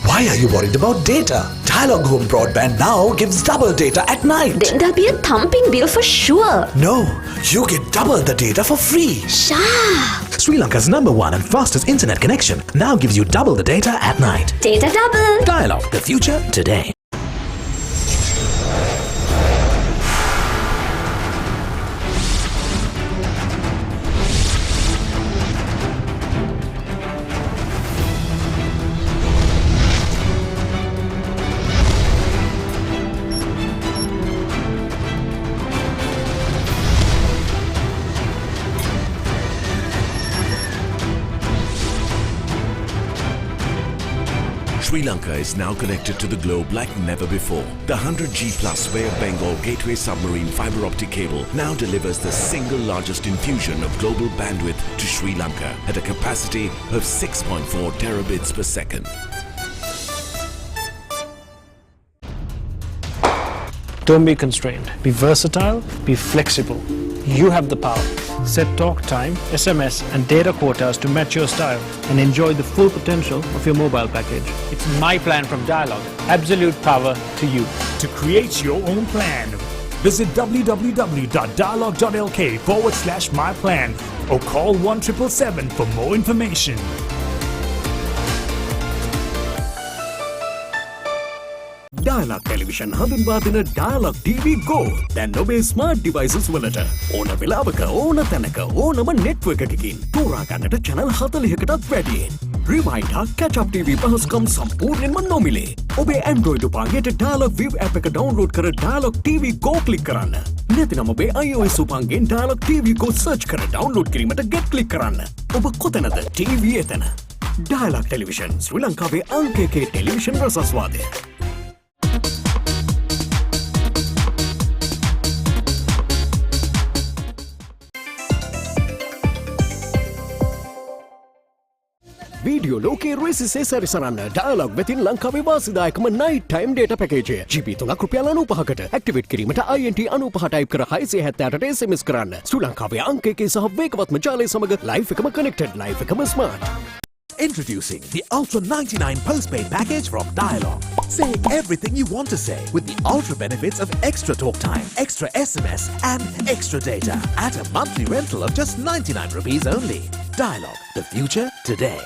Why are you worried about data? Dialog Home Broadband now gives double data at night. Then there'll be a thumping bill for sure. No, you get double the data for free. Sha! Sri Lanka's #1 and fastest internet connection now gives you double the data at night. Data double. Dialog, the future today. Sri Lanka is now connected to the globe like never before. The 100G Plus Bay of Bengal Gateway Submarine Fiber Optic Cable now delivers the single largest infusion of global bandwidth to Sri Lanka at a capacity of 6.4 terabits per second. Don't be constrained. Be versatile, be flexible. You have the power. Set talk time, SMS and data quotas to match your style and enjoy the full potential of your mobile package. It's my plan from Dialog. Absolute power to you. To create your own plan, visit www.dialog.lk/myplan or call 1777 for more information. Dialog Television හඳුන්වා දෙන Dialog TV Go දැන් ඔබේ smart devices වලට ඕන වෙලාවක ඕන තැනක ඕනම නෙට්වර්ක් එකකින් තෝරා ගන්නට channel 40කටත් වැඩියෙන් Rewind හා Catch Up TV පහසුකම් සම්පූර්ණයෙන්ම නොමිලේ. ඔබේ Android උපකරණයට Dialog View app එක download කර Dialog TV Go click කරන්න. නැතිනම් ඔබේ iOS උපකරණයෙන් Dialog TV Go search කර download කිරීමට get click කරන්න. ඔබ කොතැනද TV එතන. Dialog Television ශ්‍රී ලංකාවේ අංක 1 ටෙලිවිෂන් රසස්වාදය. Video ලෝකේ රේසිසේ සැරිසරන්න Dialog වෙතින් ලංකාවේ වාසිදායකම night time data package GB 3ක් රුපියල් 95කට activate කිරීමට INT 95 type කර 670ට SMS කරන්න. ශ්‍රී ලංකාවේ අංක 1 සහ වේගවත්ම ජාලය සමග live එකම connected live එකම smart. Introducing the Ultra 99 postpaid package from Dialog. Say everything you want to say with the ultra benefits of extra talk time, extra SMS and extra data at a monthly rental of just 99 rupees only. Dialog, the future today.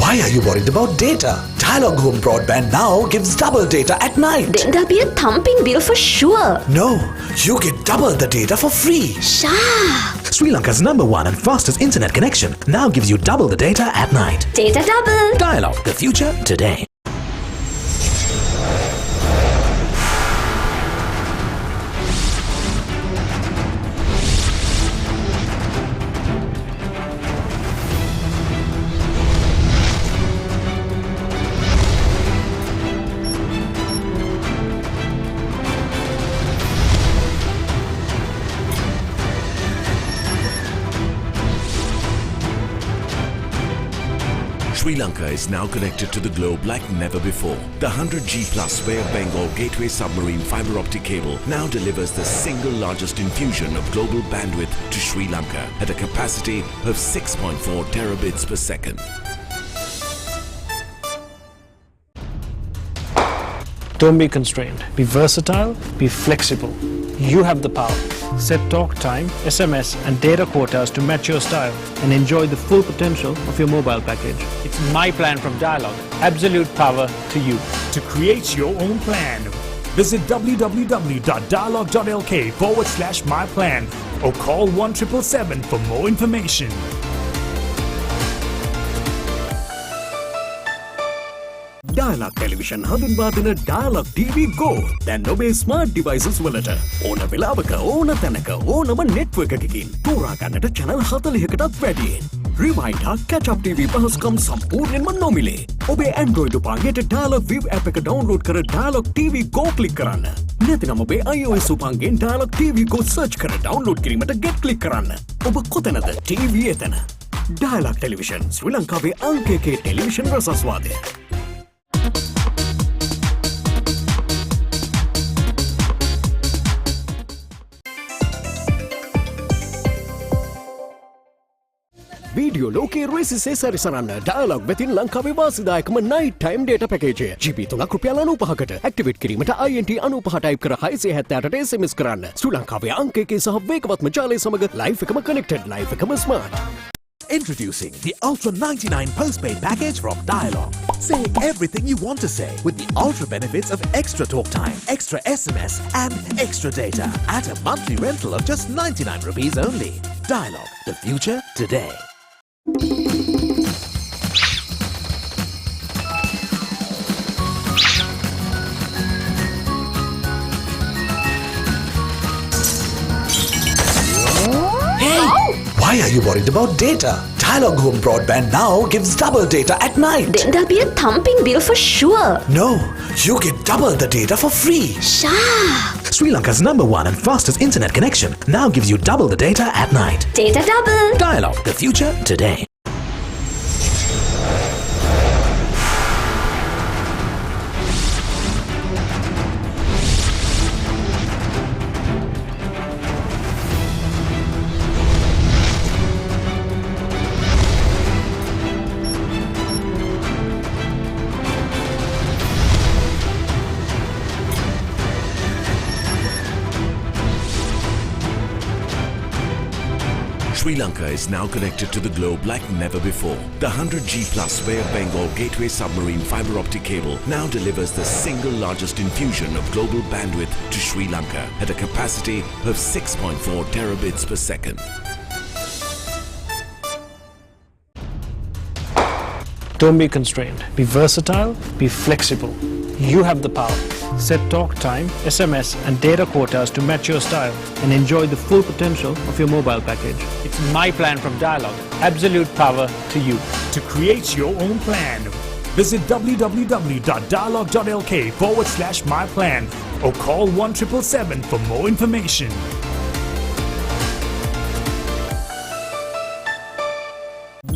Why are you worried about data? Dialog Home Broadband now gives double data at night. Then there'll be a thumping bill for sure. No, you get double the data for free. Sha! Sri Lanka's #1 and fastest internet connection now gives you double the data at night. Data double. Dialog, the future today. Sri Lanka is now connected to the globe like never before. The 100G Plus Bay of Bengal Gateway submarine fiber optic cable now delivers the single largest infusion of global bandwidth to Sri Lanka at a capacity of 6.4 terabits per second. Don't be constrained. Be versatile, be flexible. You have the power. Set talk time, SMS and data quotas to match your style and enjoy the full potential of your mobile package. It's my plan from Dialog. Absolute power to you. To create your own plan, visit www.dialog.lk/myplan or call 1777 for more information. Dialog Television හඳුන්වා දෙන Dialog TV Go දැන් ඔබේ smart devices වලට ඕන වෙලාවක ඕන තැනක ඕනම නෙට්වර්ක් එකකින් තෝරා ගන්නට channel 40කටත් වැඩියෙන් Rewind හා Catch Up TV පහසුකම් සම්පූර්ණයෙන්ම නොමිලේ. ඔබේ Android උපකරණයට Dialog View app එක download කර Dialog TV Go click කරන්න. නැතිනම් ඔබේ iOS උපකරණයෙන් Dialog TV Go search කර download කිරීමට get click කරන්න. ඔබ කොතැනද TV එතන. Dialog Television ශ්‍රී ලංකාවේ අංක 1 ටෙලිවිෂන් රසස්වාදය. Video ලෝකේ රේසිසේ සැරිසරන්න Dialog වෙතින් ලංකාවේ වාසිදායකම night time data package GB 3ක් රුපියල් 95කට activate කිරීමට INT 95 type කර 670ට SMS කරන්න. ශ්‍රී ලංකාවේ අංක 1 සහ වේගවත්ම ජාලය සමග live එකම connected live එකම smart. Introducing the Ultra 99 postpaid package from Dialog. Say everything you want to say with the ultra benefits of extra talk time, extra SMS and extra data at a monthly rental of just 99 rupees only. Dialog, the future today. Why are you worried about data? Dialog Home Broadband now gives double data at night. Then there'll be a thumping bill for sure. No, you get double the data for free. Sha! Sri Lanka's #1 and fastest internet connection now gives you double the data at night. Data double. Dialog, the future today. Sri Lanka is now connected to the globe like never before. The 100G plus Bay of Bengal Gateway submarine fiber optic cable now delivers the single largest infusion of global bandwidth to Sri Lanka at a capacity of 6.4 terabits per second. Don't be constrained. Be versatile, be flexible. You have the power. Set talk time, SMS and data quotas to match your style and enjoy the full potential of your mobile package. It's my plan from Dialog. Absolute power to you. To create your own plan, visit www.dialog.lk/myplan or call 1777 for more information.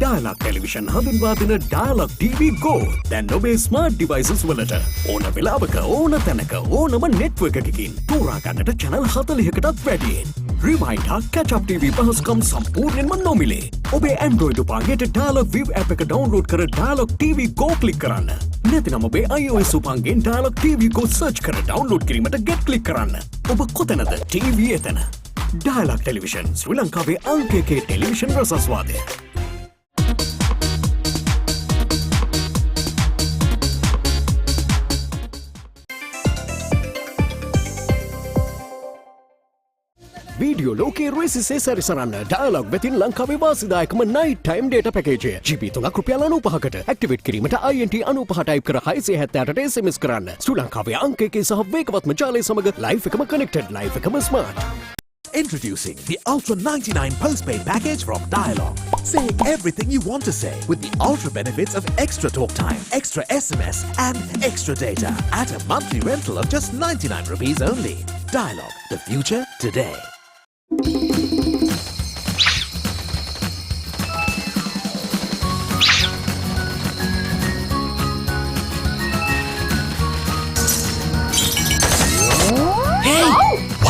Dialog Television හඳුන්වා දෙන Dialog TV Go දැන් ඔබේ smart devices වලට ඕන වෙලාවක ඕන තැනක ඕනම network එකකින් තෝරා ගන්නට channel 40කටත් වැඩියෙන්. Rewind හා catch up TV පහසුකම් සම්පූර්ණයෙන්ම නොමිලේ. ඔබේ Android උපකරණයට Dialog View app එක download කර Dialog TV Go click කරන්න. නැතිනම් ඔබේ iOS උපකරණයෙන් Dialog TV Go search කර download කිරීමට get click කරන්න. ඔබ කොතැනද TV එතන. Dialog Television ශ්‍රී ලංකාවේ අංක 1 ටෙලිවිෂන් රසස්වාදය. වීඩියෝ ලෝකයේ රෙසිසේ සැරිසරන්න ඩයලොග් වෙතින් ලංකාවේ වාසිදායකම night time data package GB 3ක් රුපියල් 95කට ඇක්ටිවේට් කිරීමට INT 95 ටයිප් කර 678ට SMS කරන්න ශ්‍රී ලංකාවේ අංක 1 සහ වේගවත්ම ජාලය සමග ලයිෆ් එකම connected life එකම smart. Introducing the Ultra 99 postpaid package from Dialog. Say everything you want to say with the ultra benefits of extra talk time, extra SMS and extra data at a monthly rental of just 99 rupees only. Dialog, the future today.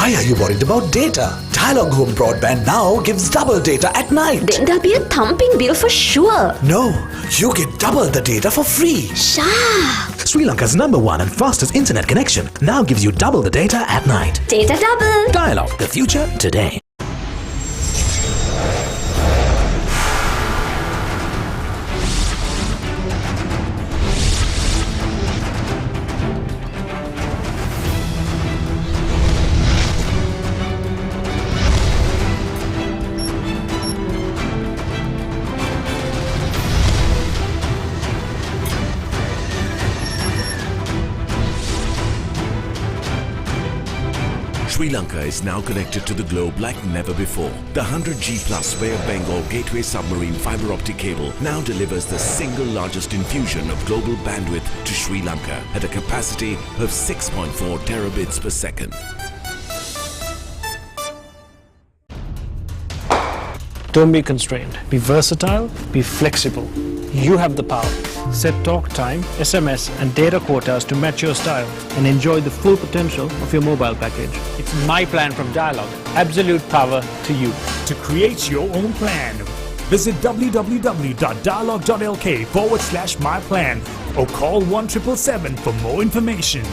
Why are you worried about data? Dialog Home Broadband now gives double data at night. Then there'll be a thumping bill for sure. No, you get double the data for free. Sha! Sri Lanka's #1 and fastest internet connection now gives you double the data at night. Data double. Dialog, the future today. Sri Lanka is now connected to the globe like never before. The 100G plus Bay of Bengal Gateway submarine fiber optic cable now delivers the single largest infusion of global bandwidth to Sri Lanka at a capacity of 6.4 terabits per second. Don't be constrained. Be versatile, be flexible. You have the power. Set talk time, SMS and data quotas to match your style and enjoy the full potential of your mobile package. It's my plan from Dialog. Absolute power to you. To create your own plan, visit www.dialog.lk/myplan or call 1777 for more information.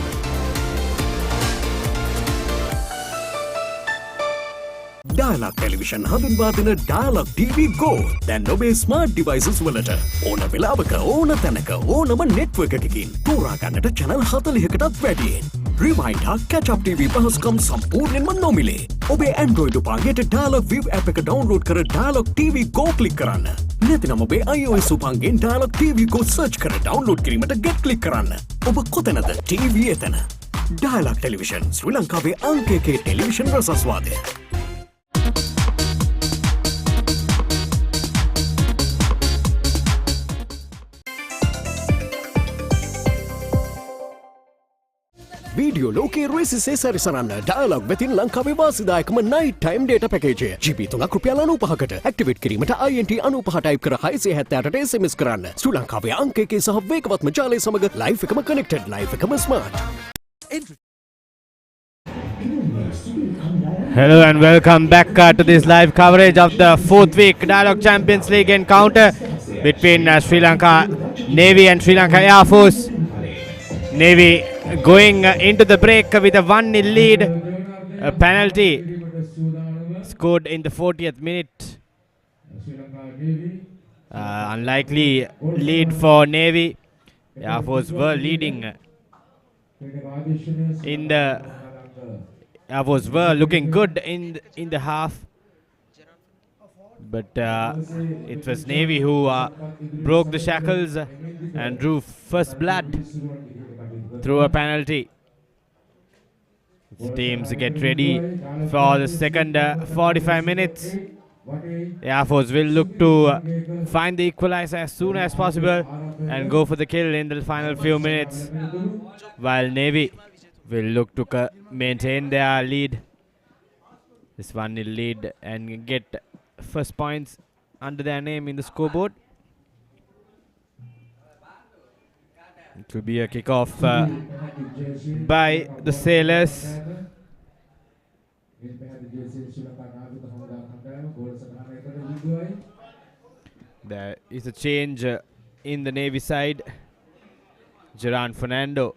Dialog Television හඳුන්වා දෙන Dialog TV Go දැන් ඔබේ smart devices වලට ඕන වෙලාවක ඕන තැනක ඕනම network එකකින් තෝරා ගන්නට channel 40කටත් වැඩියෙන්. Rewind හා catch up TV පහසුකම් සම්පූර්ණයෙන්ම නොමිලේ. ඔබේ Android උපකරණයට Dialog View app එක download කර Dialog TV Go click කරන්න. නැතිනම් ඔබේ iOS උපකරණයෙන් Dialog TV Go search කර download කිරීමට get click කරන්න. ඔබ කොතැනද TV එතන. Dialog Television ශ්‍රී ලංකාවේ අංක 1 ටෙලිවිෂන් රසස්වාදය. වීඩියෝ ලෝකයේ රෙසිසේ සැරිසරන්න ඩයලොග් වෙතින් ලංකාවේ වාසිදායකම night time data package. GB 3ක් රුපියල් 95කට. ඇක්ටිවේට් කිරීමට INT 95 ටයිප් කර 678ට SMS කරන්න. ශ්‍රී ලංකාවේ අංක 1 සහ වේගවත්ම ජාලය සමග ලයිෆ් එකම connected, ලයිෆ් එකම smart. Hello and welcome back to this live coverage of the 4th week Dialog Champions League encounter between Sri Lanka Navy and Sri Lanka Air Force. Navy going into the break with a 1-0 lead. A penalty scored in the 40th minute. Unlikely lead for Navy. Air Force were leading in the Air Force were looking good in the half, but it was Navy who broke the shackles and drew first blood through a penalty. Teams get ready for the second 45 minutes. Air Force will look to find the equalizer as soon as possible and go for the kill in the final few minutes, while Navy will look to maintain their lead, this 1-0 lead, and get first points under their name in the scoreboard. It will be a kickoff by the Sailors. There is a change in the Navy side. Jaran Fernando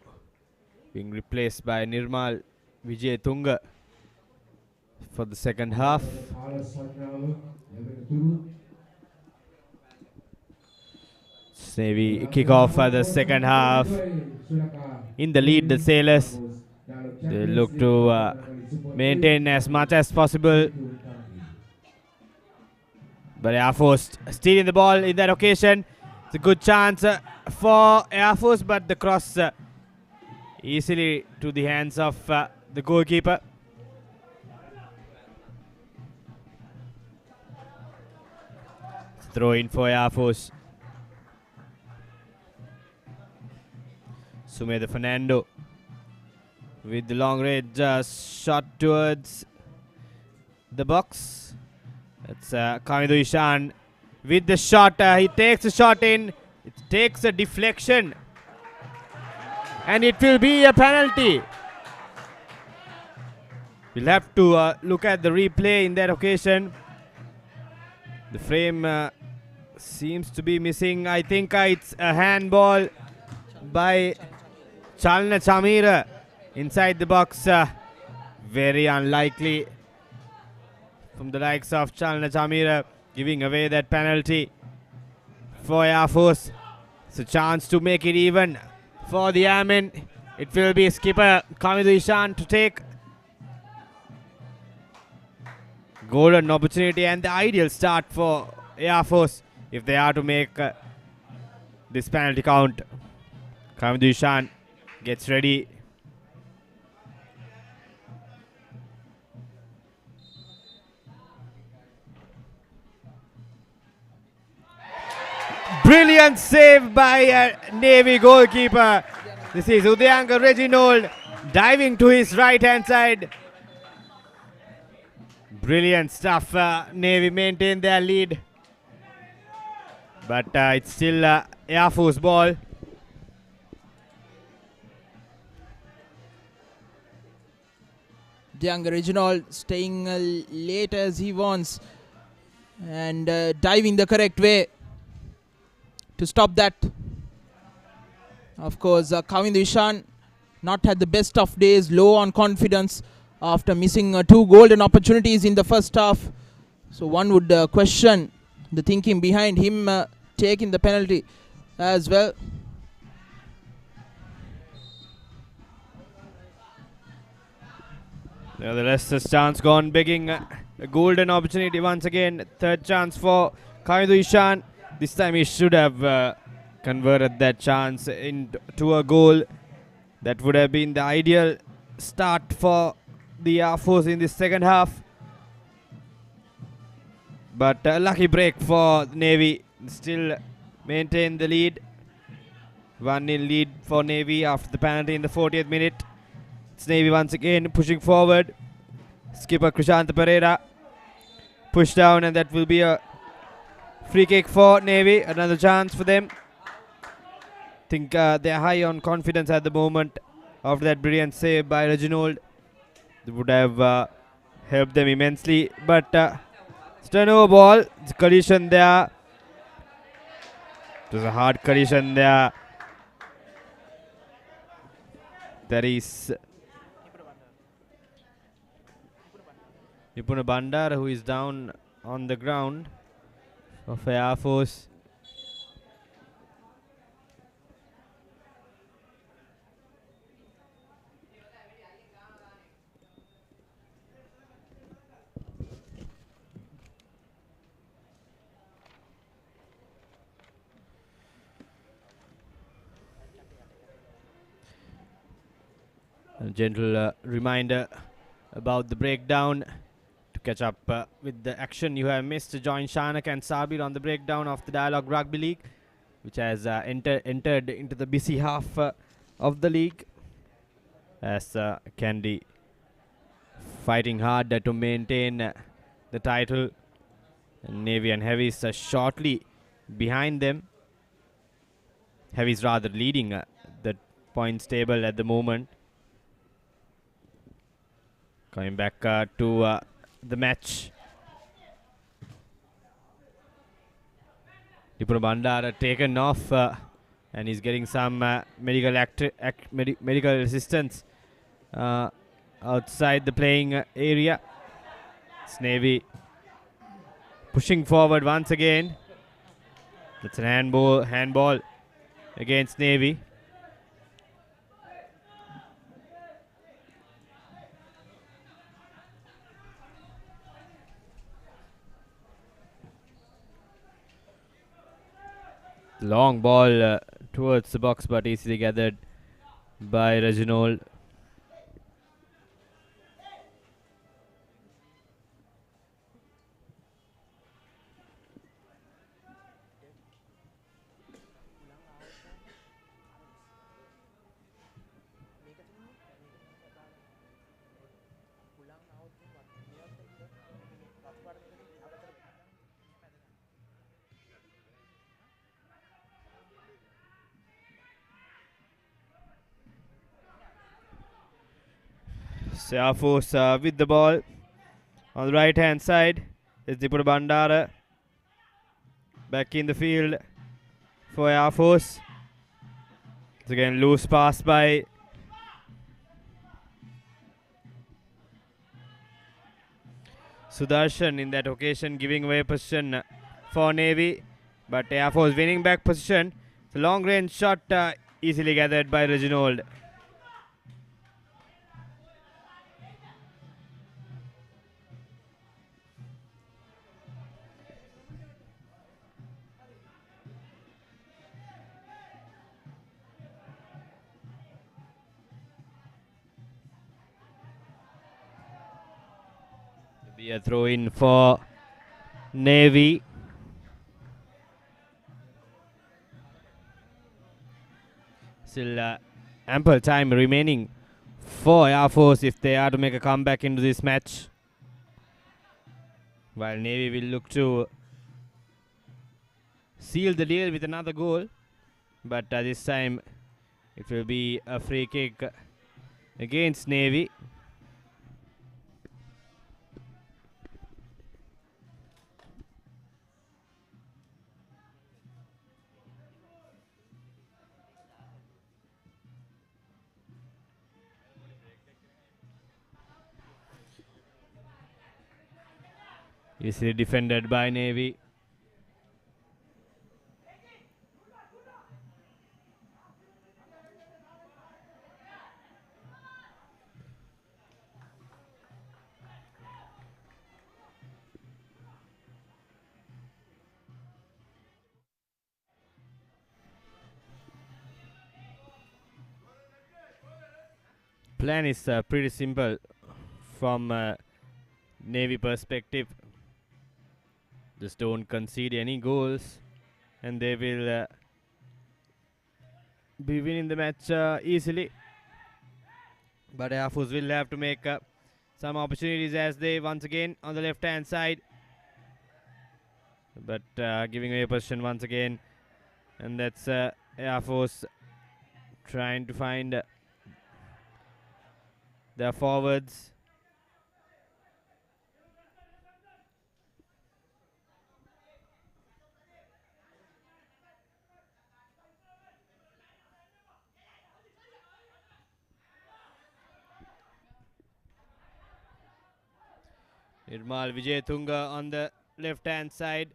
being replaced by Nirmal Vijay Tunga for the second half. Navy kick off for the second half. In the lead, the Sailors. They look to maintain as much as possible. But Air Force stealing the ball in that occasion. It's a good chance for Air Force, but the cross easily to the hands of the goalkeeper. Throw in for Air Force. Sumedha Fernando with the long range shot towards the box. That's Kamidu Ishan with the shot. He takes the shot in. It takes a deflection. And it will be a penalty. We'll have to look at the replay in that occasion. The frame seems to be missing. I think it's a handball by Chalna Chamira inside the box. Very unlikely from the likes of Chalna Chamira giving away that penalty for Air Force. It's a chance to make it even for the Airmen. It will be skipper Kamidu Ishan to take. Golden opportunity and the ideal start for Air Force if they are to make this penalty count. Kamidu Ishan gets ready. Brilliant save by Navy goalkeeper. This is Udayanga Reginald diving to his right hand side. Brilliant stuff. Navy maintain their lead. But it's still Air Force ball. Udayanga Reginald staying late as he wants and diving the correct way to stop that. Of course, Kavindu Ishan not had the best of days, low on confidence after missing 2 golden opportunities in the first half. So one would question the thinking behind him taking the penalty as well. Nevertheless, this chance gone begging a golden opportunity once again. Third chance for Kavindu Ishan. This time he should have converted that chance into a goal. That would have been the ideal start for the Air Force in the second half. But a lucky break for Navy. Still maintain the lead. 1-0 lead for Navy after the penalty in the 40th minute. It's Navy once again pushing forward. Skipper Krishant Pereira push down, and that will be a free kick for Navy. Another chance for them. Think they're high on confidence at the moment after that brilliant save by Reginald. It would have helped them immensely, but it's turnover ball. It's a collision there. It was a hard collision there. There is Nipuna Bandar, who is down on the ground of Air Force. A gentle reminder about the breakdown to catch up with the action you have missed. Join Shanak and Sabir on the breakdown of the Dialog Rugby League, which has entered into the busy half of the league, as Candy fighting hard to maintain the title. And Navy and Heavies shortly behind them. Heavies rather leading the points table at the moment. Coming back to the match. Nipuna Bandar taken off and he's getting some medical assistance outside the playing area. It's Navy pushing forward once again. That's an handball against Navy. Long ball towards the box, but easily gathered by Reginald. Air Force with the ball on the right hand side. It's Nipuna Bandara back in the field for Air Force. It's again loose pass by Sudarshan in that occasion, giving away position for Navy, but Air Force winning back position. It's a long range shot easily gathered by Reginald. Be a throw in for Navy. Still ample time remaining for Air Force if they are to make a comeback into this match, while Navy will look to seal the deal with another goal, but this time it will be a free kick against Navy. Easily defended by Navy. Plan is pretty simple from Navy perspective. Just don't concede any goals and they will be winning the match easily. But Air Force will have to make some opportunities as they once again on the left hand side. But giving away possession once again. And that's Air Force trying to find their forwards. Nirmal Vijayatunga on the left hand side.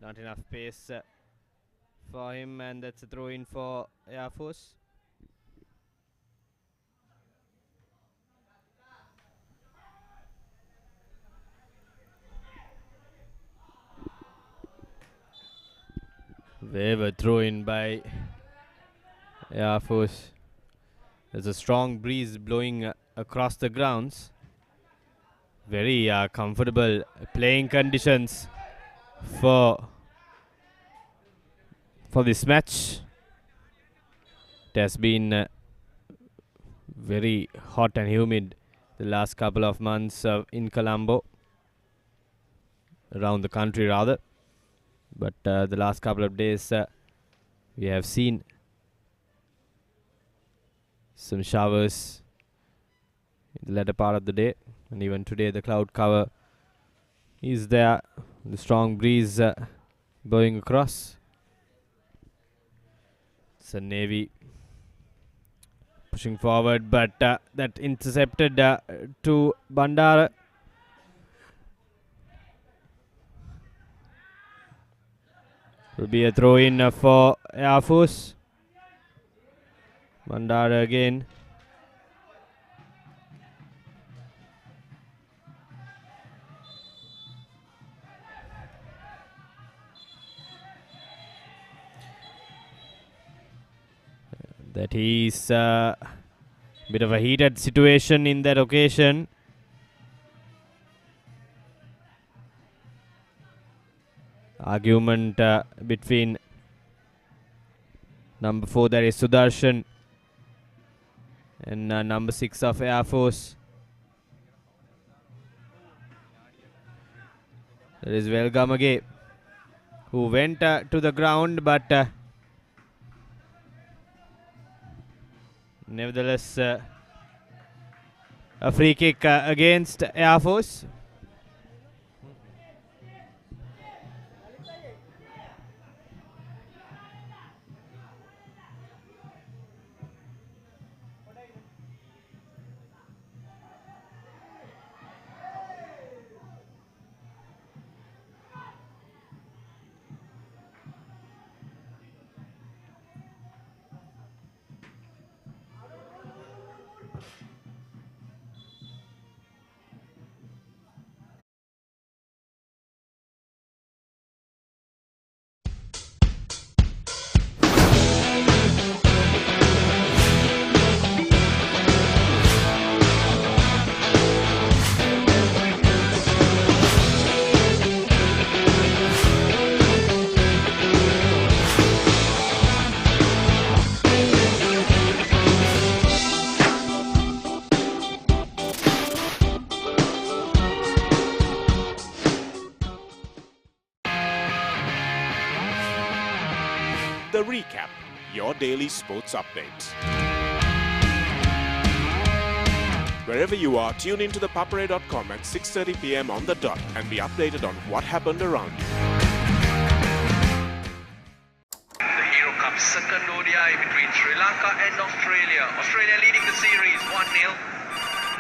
Not enough pace for him, and that's a throw in for Air Force. Wave throw in by Air Force. There's a strong breeze blowing across the grounds. Very comfortable playing conditions for this match. It has been very hot and humid the last couple of months in Colombo, around the country rather. But the last couple of days we have seen some showers in the latter part of the day, and even today the cloud cover is there. The strong breeze blowing across. It's a Navy pushing forward, but that intercepted to Bandara. Will be a throw in for Air Force. Bandara again. That is a bit of a heated situation in that occasion. Argument between number 4, that is Sudarshan, and number 6 of Air Force. There is Velgamage, who went to the ground, but nevertheless a free kick against Air Force. The Recap, your daily sports update. Wherever you are, tune into ThePapare.com at 6:30 p.m. on the dot and be updated on what happened around you. The Hero Cup second ODI between Sri Lanka and Australia. Australia leading the series 1-0.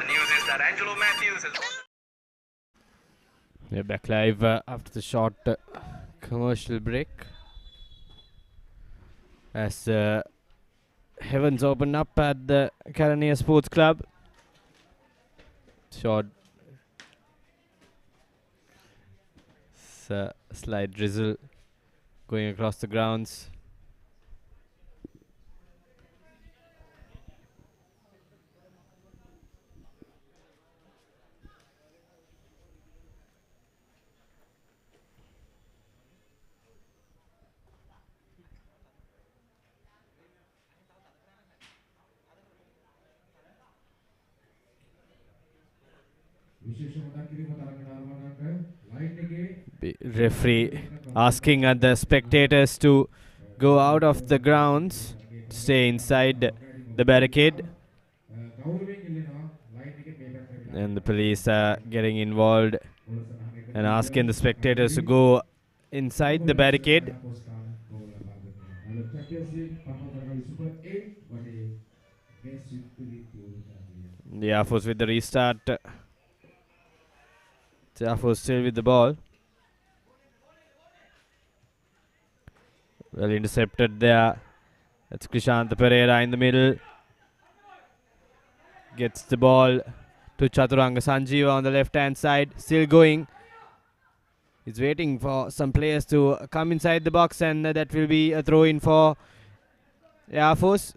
The news is that Angelo Matthews has won. We're back live after the short commercial break. As heavens open up at the Karania Sports Club. Short slight drizzle going across the grounds. Referee asking at the spectators to go out of the grounds, stay inside the barricade. And the police are getting involved and asking the spectators to go inside the barricade. The Air Force with the restart. The Air Force still with the ball. Well intercepted there. That's Krishant Pereira in the middle. Gets the ball to Chaturanga Sanjeeva on the left hand side. Still going. He's waiting for some players to come inside the box, and that will be a throw in for Air Force.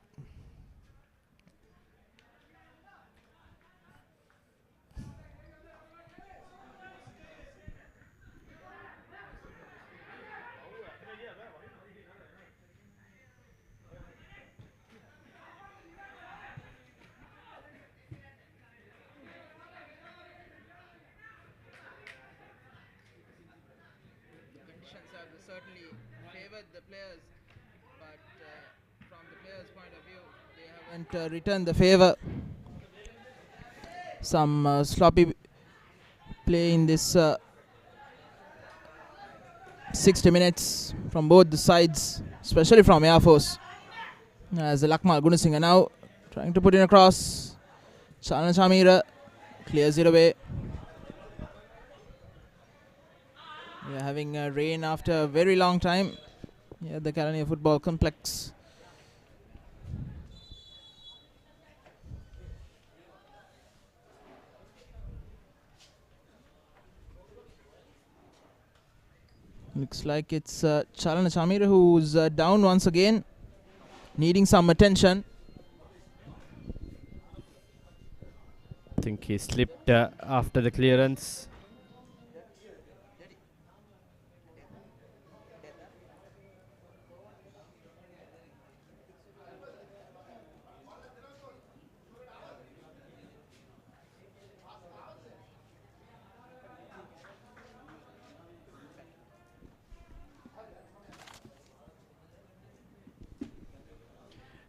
Certainly favored the players, but from the players' point of view, they haven't returned the favor. Some sloppy play in this 60 minutes from both the sides, especially from Air Force. As Lakmal Gunasinghe now trying to put in a cross. Chalana Chamira clears it away. We are having rain after a very long time here at the Calania Football Complex. Looks like it's Chalana Chamira who's down once again, needing some attention. I think he slipped after the clearance.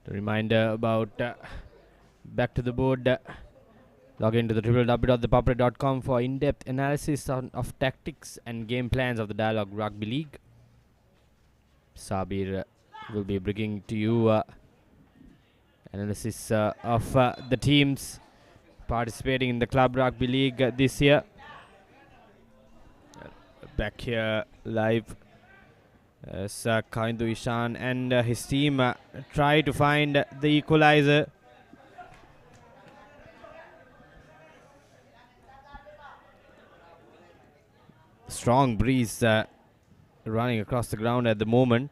A reminder about back to the board. Log into the www.thepapare.com for in-depth analysis of tactics and game plans of the Dialog Rugby League. Sabir will be bringing to you analysis of the teams participating in the Club Rugby League this year. Back here live as Kaindu Ishan and his team try to find the equalizer. Strong breeze running across the ground at the moment.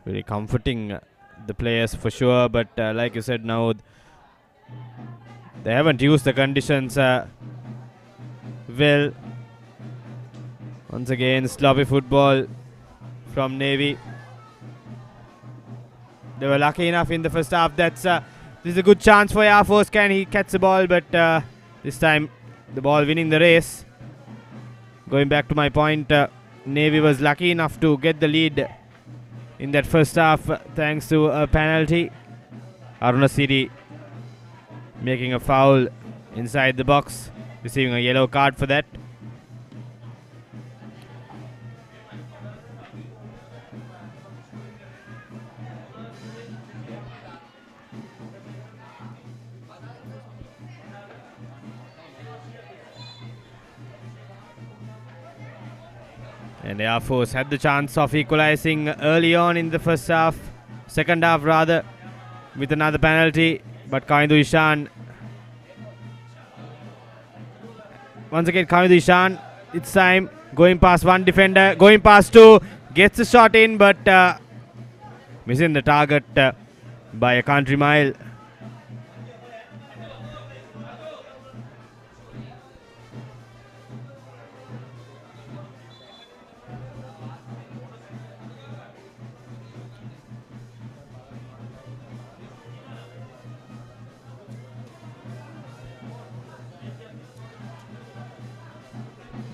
Very comforting the players for sure, but like you said, now they haven't used the conditions well. Once again, sloppy football from Navy. They were lucky enough in the first half. This is a good chance for Air Force. Can he catch the ball? But this time, the ball winning the race. Going back to my point, Navy was lucky enough to get the lead in that first half thanks to a penalty. Aruna Siri making a foul inside the box, receiving a yellow card for that. And Air Force had the chance of equalizing early on in the first half, second half rather, with another penalty. But Kaindu Ishan, once again Kaindu Ishan, it's time, going past one defender, going past two, gets the shot in, but missing the target by a country mile.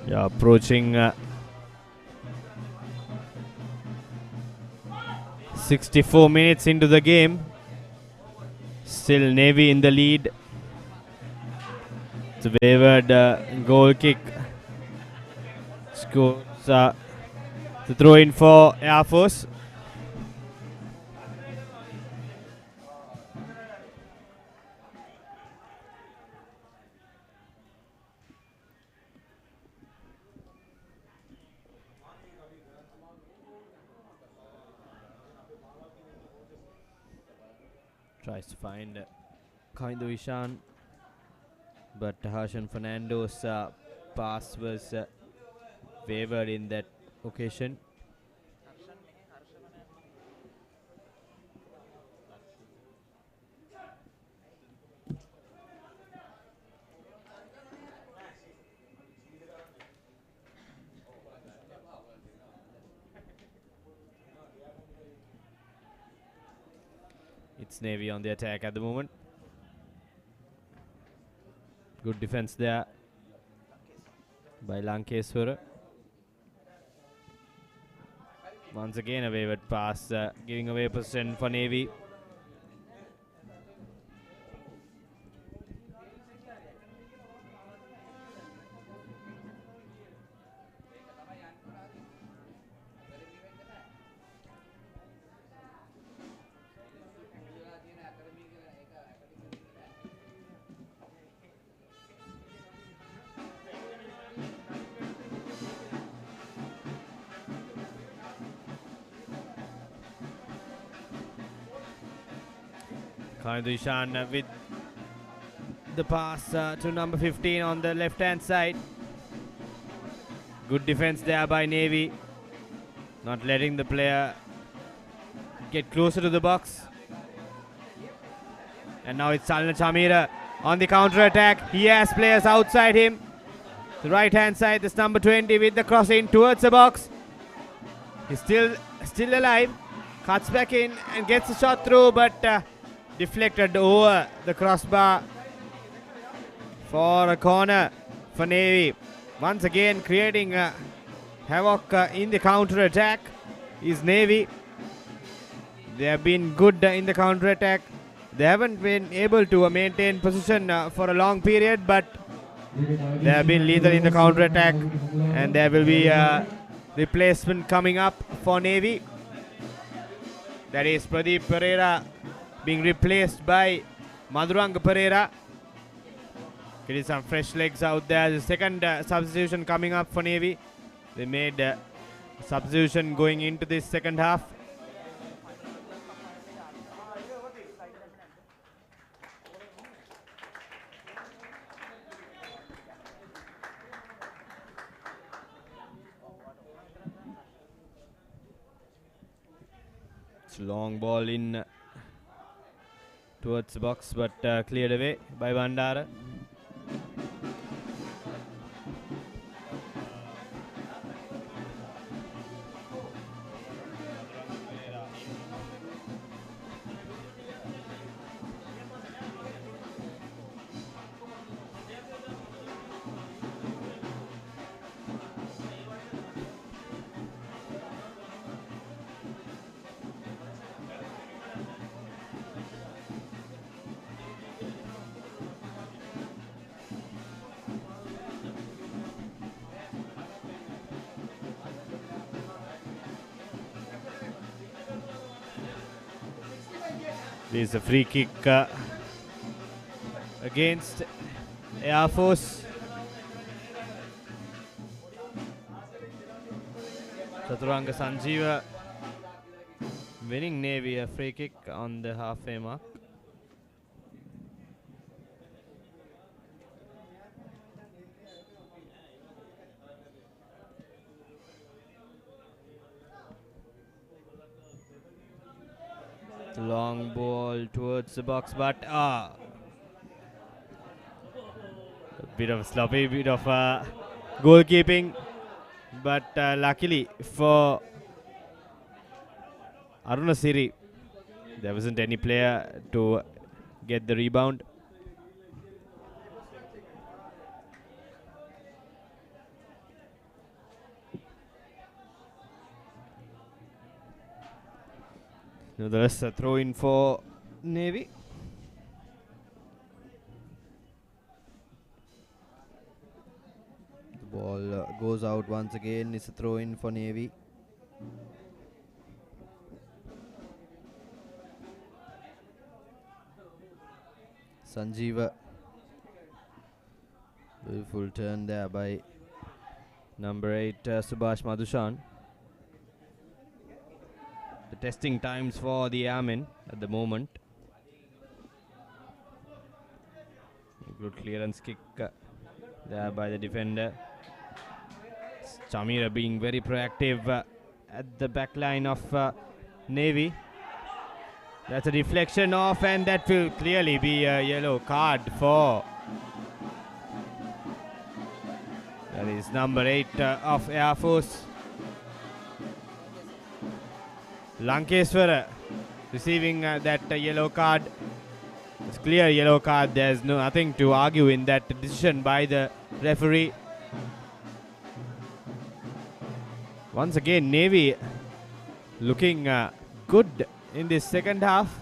Yeah, approaching 64 minutes into the game. Still Navy in the lead. It's a wavered goal kick. Scores the throw in for Air Force. Tries to find Kaindo Ishan, but Harshan Fernando's pass was wavered in that occasion. It's Navy on the attack at the moment. Good defense there by Lankeswara. Once again a wavered pass, giving away possession for Navy. Kaindo Ishan with the pass to number 15 on the left hand side. Good defense there by Navy, not letting the player get closer to the box. And now it's Salna Chamira on the counter attack. He has players outside him. The right hand side, this number 20 with the crossing towards the box. He's still alive. Cuts back in and gets a shot through, but deflected over the crossbar for a corner for Navy. Once again creating havoc in the counter attack is Navy. They have been good in the counter attack. They haven't been able to maintain position for a long period, but they have been lethal in the counter attack, and there will be a replacement coming up for Navy. That is Pradeep Pereira being replaced by Madhuranga Pereira. Getting some fresh legs out there. The second substitution coming up for Navy. They made a substitution going into this second half. It's a long ball in towards the box, but cleared away by Bandara. This is a free kick against Air Force. Chaturanga Sanjeeva winning Navy a free kick on the halfway mark. Long ball towards the box, but a bit of sloppy, bit of goalkeeping, but luckily for Arunasiri, there wasn't any player to get the rebound. Nevertheless, a throw in for Navy. The ball goes out once again. It's a throw in for Navy. Sanjeeva. Beautiful turn there by number 8, Subhash Madhushan. The testing times for the Airmen at the moment. Good clearance kick there by the defender. Chamira being very proactive at the back line of Navy. That's a deflection off, and that will clearly be a yellow card for. That is number 8 of Air Force. Lankeswara receiving that yellow card. It's clear yellow card. There's nothing to argue in that decision by the referee. Once again, Navy looking good in this second half.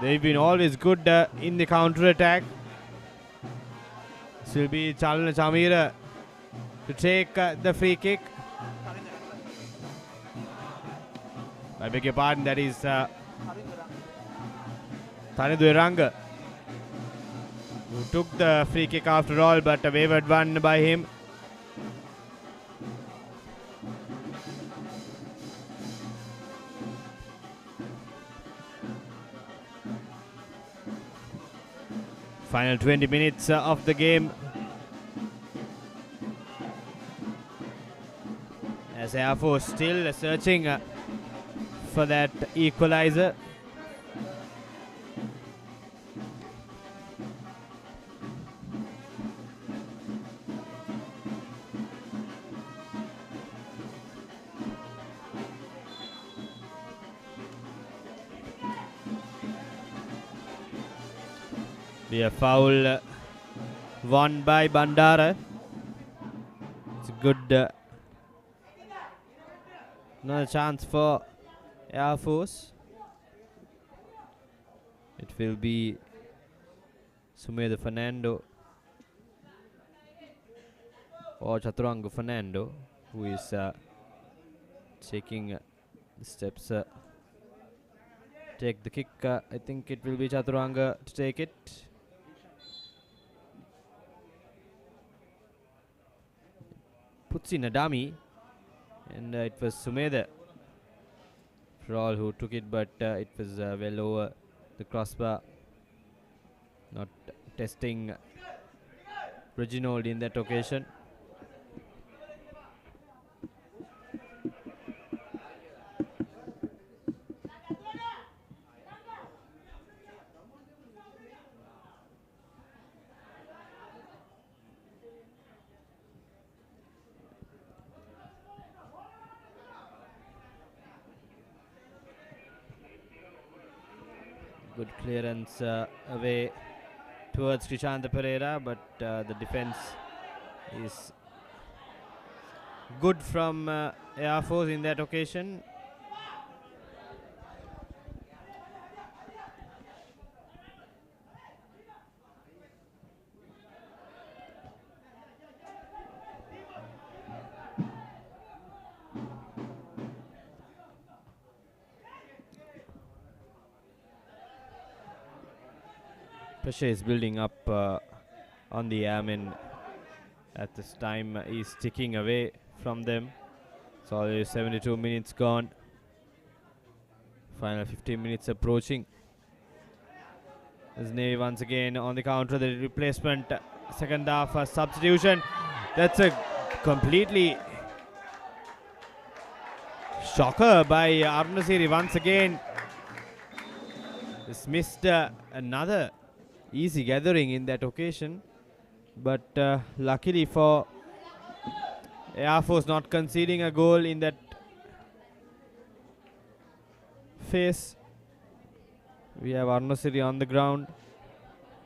They've been always good in the counter attack. This will be Chalana Chamira to take the free kick. I beg your pardon, that is Thaniduranga, who took the free kick after all, but a wavered one by him. Final 20 minutes of the game. As Air Force still searching for that equalizer. Be a foul won by Bandara. It's a good another chance for Air Force. It will be Sumedha Fernando or Chaturanga Fernando who is taking the steps. Take the kick. I think it will be Chaturanga to take it. Puts in a dummy, and it was Sumedha for all who took it, but it was well over the crossbar. Not testing Reginald in that occasion. Good clearance away towards Krishanta Pereira, but the defense is good from Air Force in that occasion. Pressure is building up on the Airmen at this time. He's ticking away from them. It's already 72 minutes gone. Final 15 minutes approaching. As Navy once again on the counter, the replacement, second half substitution. That's a completely shocker by Arunasiri once again. Just missed another easy gathering in that occasion, but luckily for Air Force not conceding a goal in that phase. We have Arunasiri on the ground.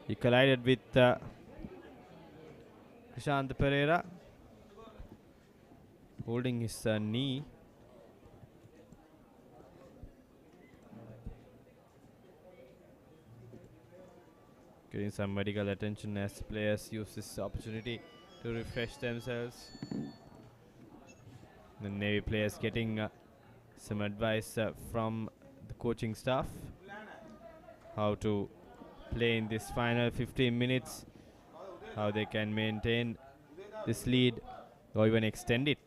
He collided with Krishanta Pereira, holding his knee. Getting some medical attention as players use this opportunity to refresh themselves. The Navy players getting some advice from the coaching staff how to play in this final 15 minutes, how they can maintain this lead or even extend it.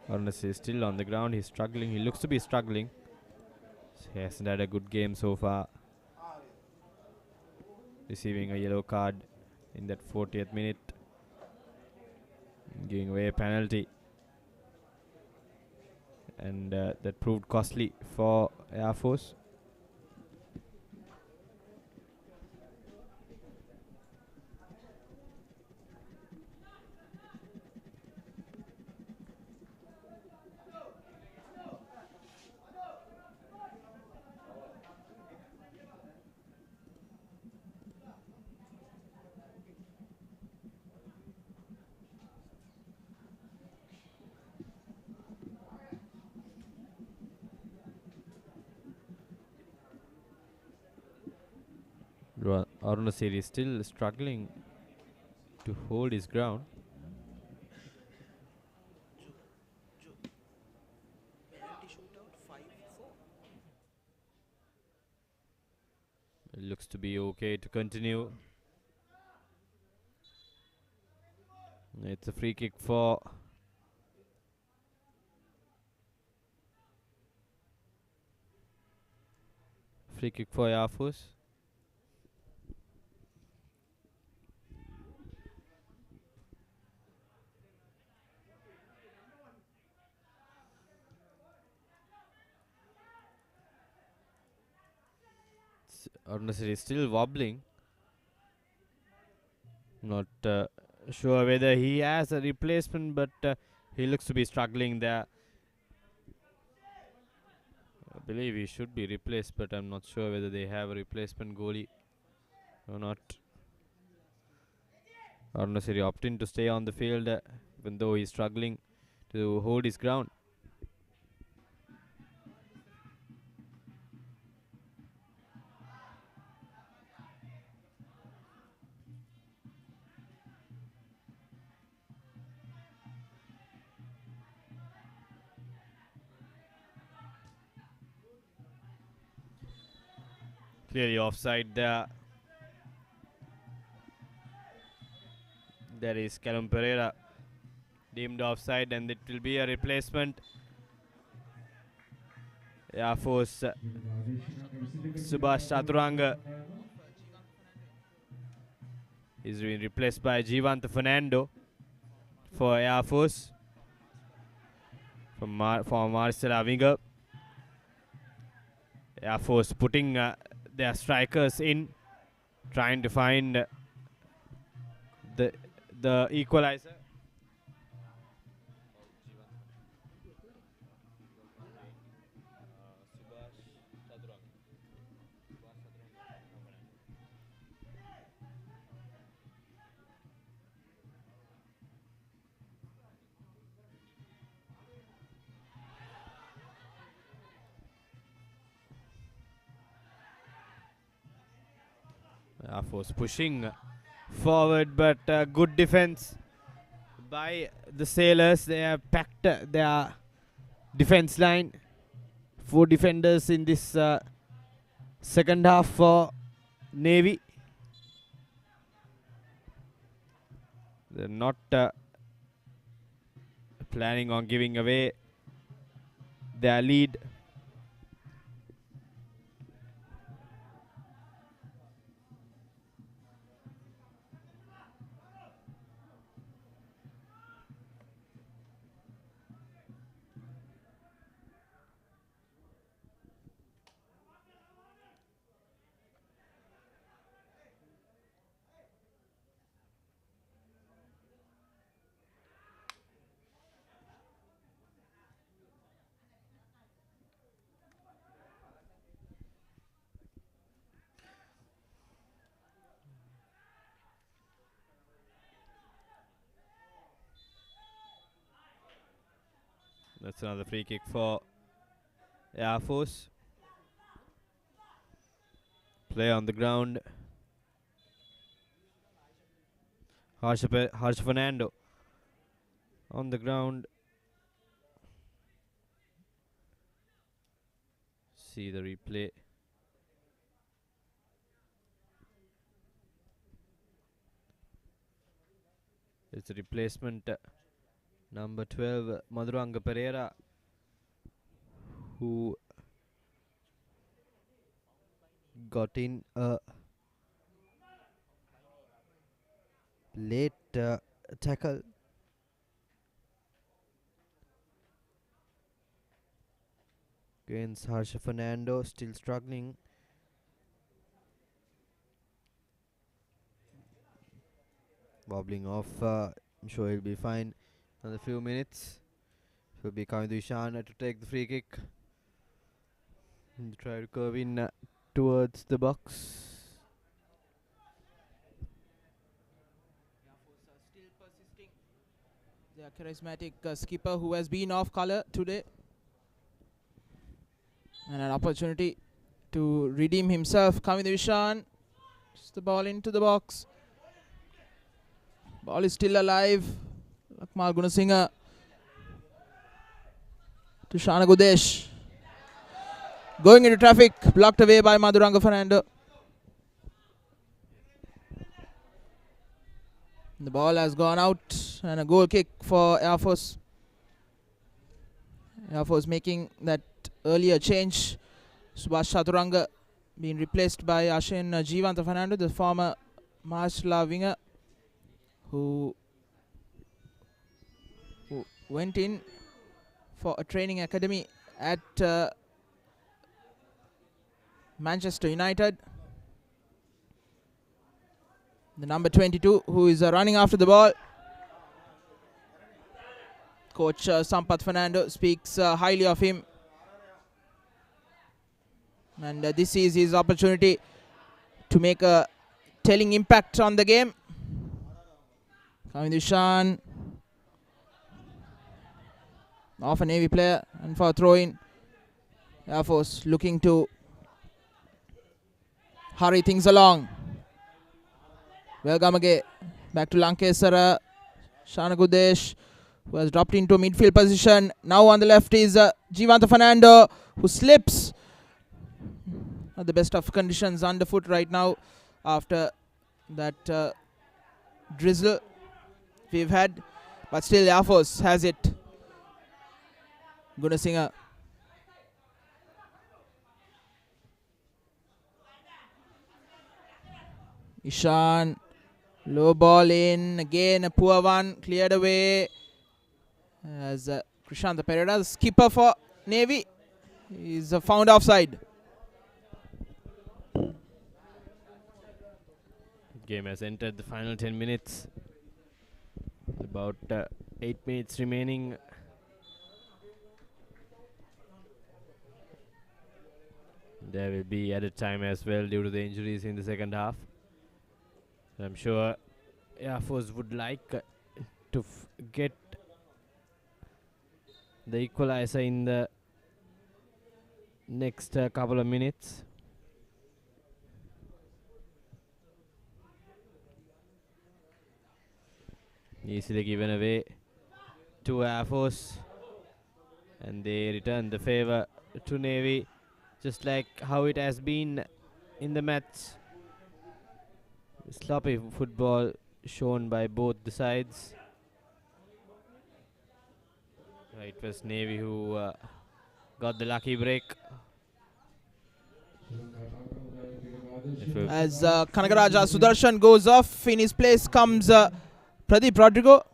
Honestly, is still on the ground. He's struggling. He looks to be struggling. He hasn't had a good game so far. Receiving a yellow card in that 40th minute, giving away a penalty, and that proved costly for Air Force. Arunasiri is still struggling to hold his ground. It looks to be okay to continue. It's a free kick for Air Force. Arunasiri is still wobbling. Not sure whether he has a replacement, but he looks to be struggling there. I believe he should be replaced, but I'm not sure whether they have a replacement goalie or not. Arunasiri opting to stay on the field, even though he's struggling to hold his ground. Clearly offside there. There is Callum Pereira deemed offside, and it will be a replacement. Air Force Subhash Chaturanga is being replaced by Jivant Fernando for Air Force from Marcel Avinga. Air Force putting their strikers in, trying to find the equalizer. Air Force pushing forward, but good defense by the Sailors. They have packed their defense line. 4 defenders in this second half for Navy. They're not planning on giving away their lead. That's another free kick for Air Force. Play on the ground. Harsh Fernando on the ground. See the replay. It's a replacement. Number 12, Madhuranga Pereira, who got in a late tackle. Against Harsha Fernando, still struggling. Wobbling off. I'm sure he'll be fine. Another few minutes. It will be Kavindu Ishan to take the free kick. And try to curve in towards the box. Still persisting. Their charismatic skipper who has been off colour today. And an opportunity to redeem himself. Kavindu Ishan. Just the ball into the box. Ball is still alive. Lakmal Gunasinghe to Shana Gudesh. Going into traffic, blocked away by Madhuranga Fernando. The ball has gone out and a goal kick for Air Force. Air Force making that earlier change. Subhash Chaturanga being replaced by Ashin Jivanta Fernando, the former Marshall winger, who went in for a training academy at Manchester United. The number 22 who is running after the ball. Coach Sampath Fernando speaks highly of him. And this is his opportunity to make a telling impact on the game. Kavindu Ishan off a Navy player and for a throw-in. Air Force looking to hurry things along. Welgamage back to Lankesara. Shana Gudesh, who has dropped into a midfield position. Now on the left is Jivanta Fernando, who slips. Not the best of conditions underfoot right now after that drizzle we've had. But still Air Force has it. Gunasinghe. Ishan. Low ball in. Again a poor one. Cleared away. As Krishanta Pereira, the skipper for Navy, is found offside. Game has entered the final 10 minutes. About 8 minutes remaining. There will be added time as well due to the injuries in the second half. I'm sure Air Force would like to get the equalizer in the next couple of minutes. Easily given away to Air Force, and they return the favor to Navy, just like how it has been in the match. Sloppy football shown by both the sides. It was Navy who got the lucky break. As Kanagaraja Sudarshan goes off, in his place comes Pradeep Rodrigo.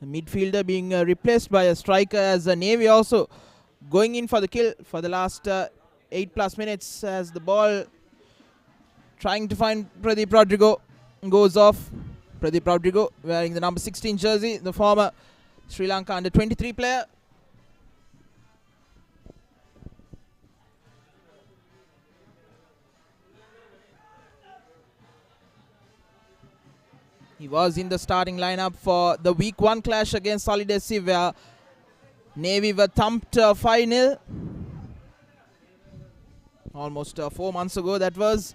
The midfielder being replaced by a striker, as Navy also going in for the kill for the last 8+ minutes, as the ball trying to find Pradeep Rodrigo goes off. Pradeep Rodrigo wearing the number 16 jersey, the former Sri Lanka under-23 player. He was in the starting lineup for the week 1 clash against Solid SC, where Navy were thumped 5-0. almost 4 months ago that was.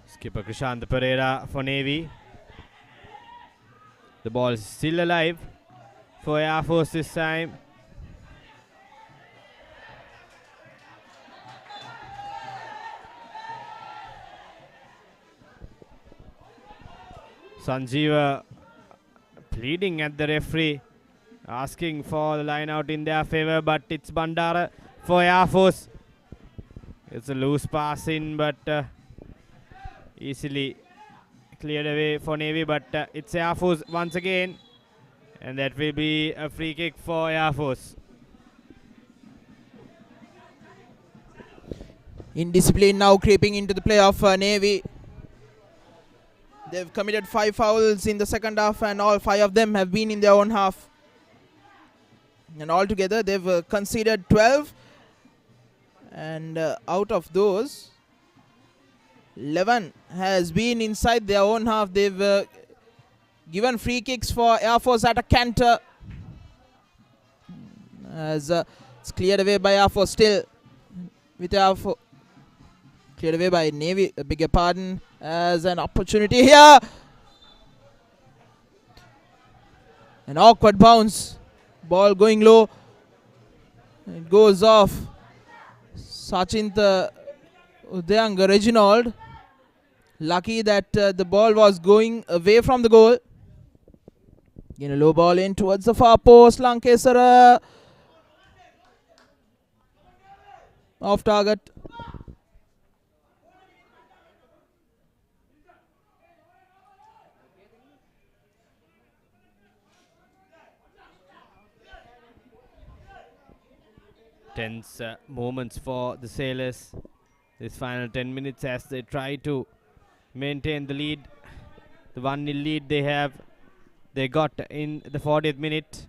Skipper Krishant Pereira for Navy. The ball is still alive for Air Force this time. Sanjeeva pleading at the referee, asking for the line out in their favour, but it's Bandara for Air Force. It's a loose pass in, but easily cleared away for Navy, but it's Air Force once again, and that will be a free kick for Air Force. Indiscipline now creeping into the play of Navy. They've committed 5 fouls in the second half, and all 5 of them have been in their own half. And altogether they've conceded 12, and out of those 11 has been inside their own half. They've given free kicks for Air Force at a canter, as it's cleared away by Air Force still, with Air Force cleared away by Navy, I beg your pardon, as an opportunity here. An awkward bounce, ball going low, it goes off. Sachinth Udayang Reginald, lucky that the ball was going away from the goal. Again a low ball in towards the far post. Lankesara off target. Tense moments for the Sailors this final 10 minutes as they try to maintain the lead, the 1-0 lead they got in the 40th minute.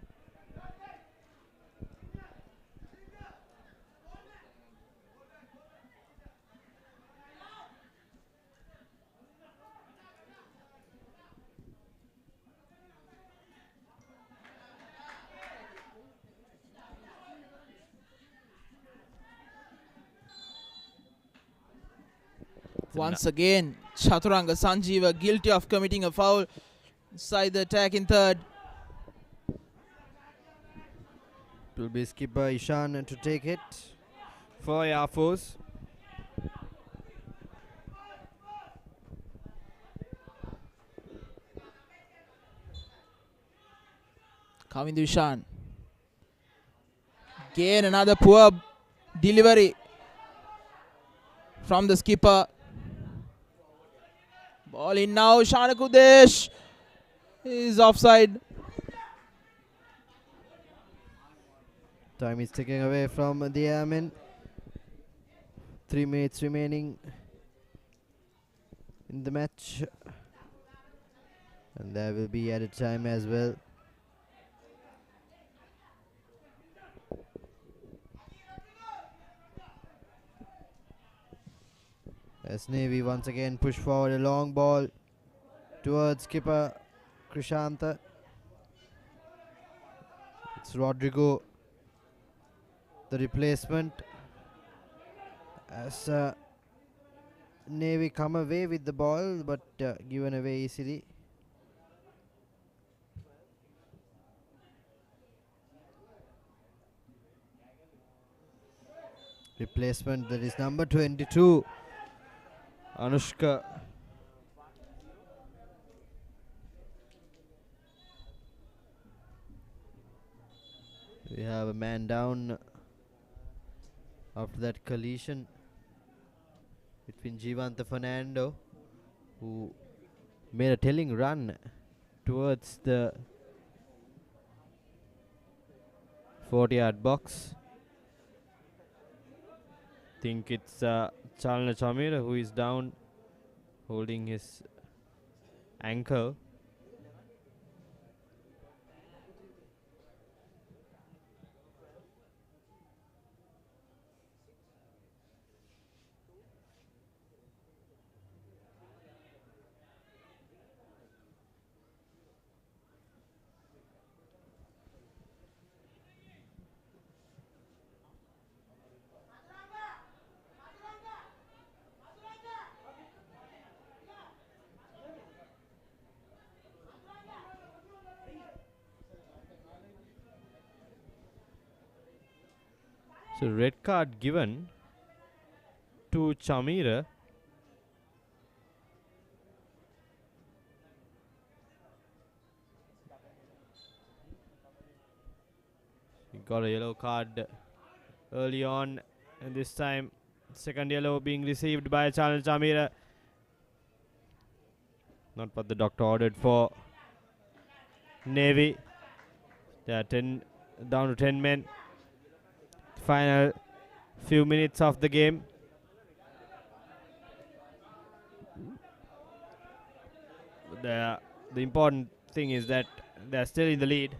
Once again, Chaturanga Sanjeeva guilty of committing a foul inside the attack in third. It will be skipper Ishan to take it for Air Force. Kavindu Ishan. Again another poor delivery from the skipper. Ball in now. Shanak Udesh is offside. Time is ticking away from the airmen. 3 minutes remaining in the match, and there will be added time as well. As Navy once again push forward a long ball towards skipper Krishanta. It's Rodrigo, the replacement, as Navy come away with the ball, but given away easily. Replacement, that is number 22, Anushka. We have a man down after that collision between Jivanta Fernando, who made a telling run towards the 40-yard box. Think it's Chalna Chamira who is down, holding his ankle. So red card given to Chamira. He got a yellow card early on, and this time second yellow being received by Charles Chamira. Not what the doctor ordered for Navy. They are 10 down to 10 men. Final few minutes of the game. The important thing is that they are still in the lead.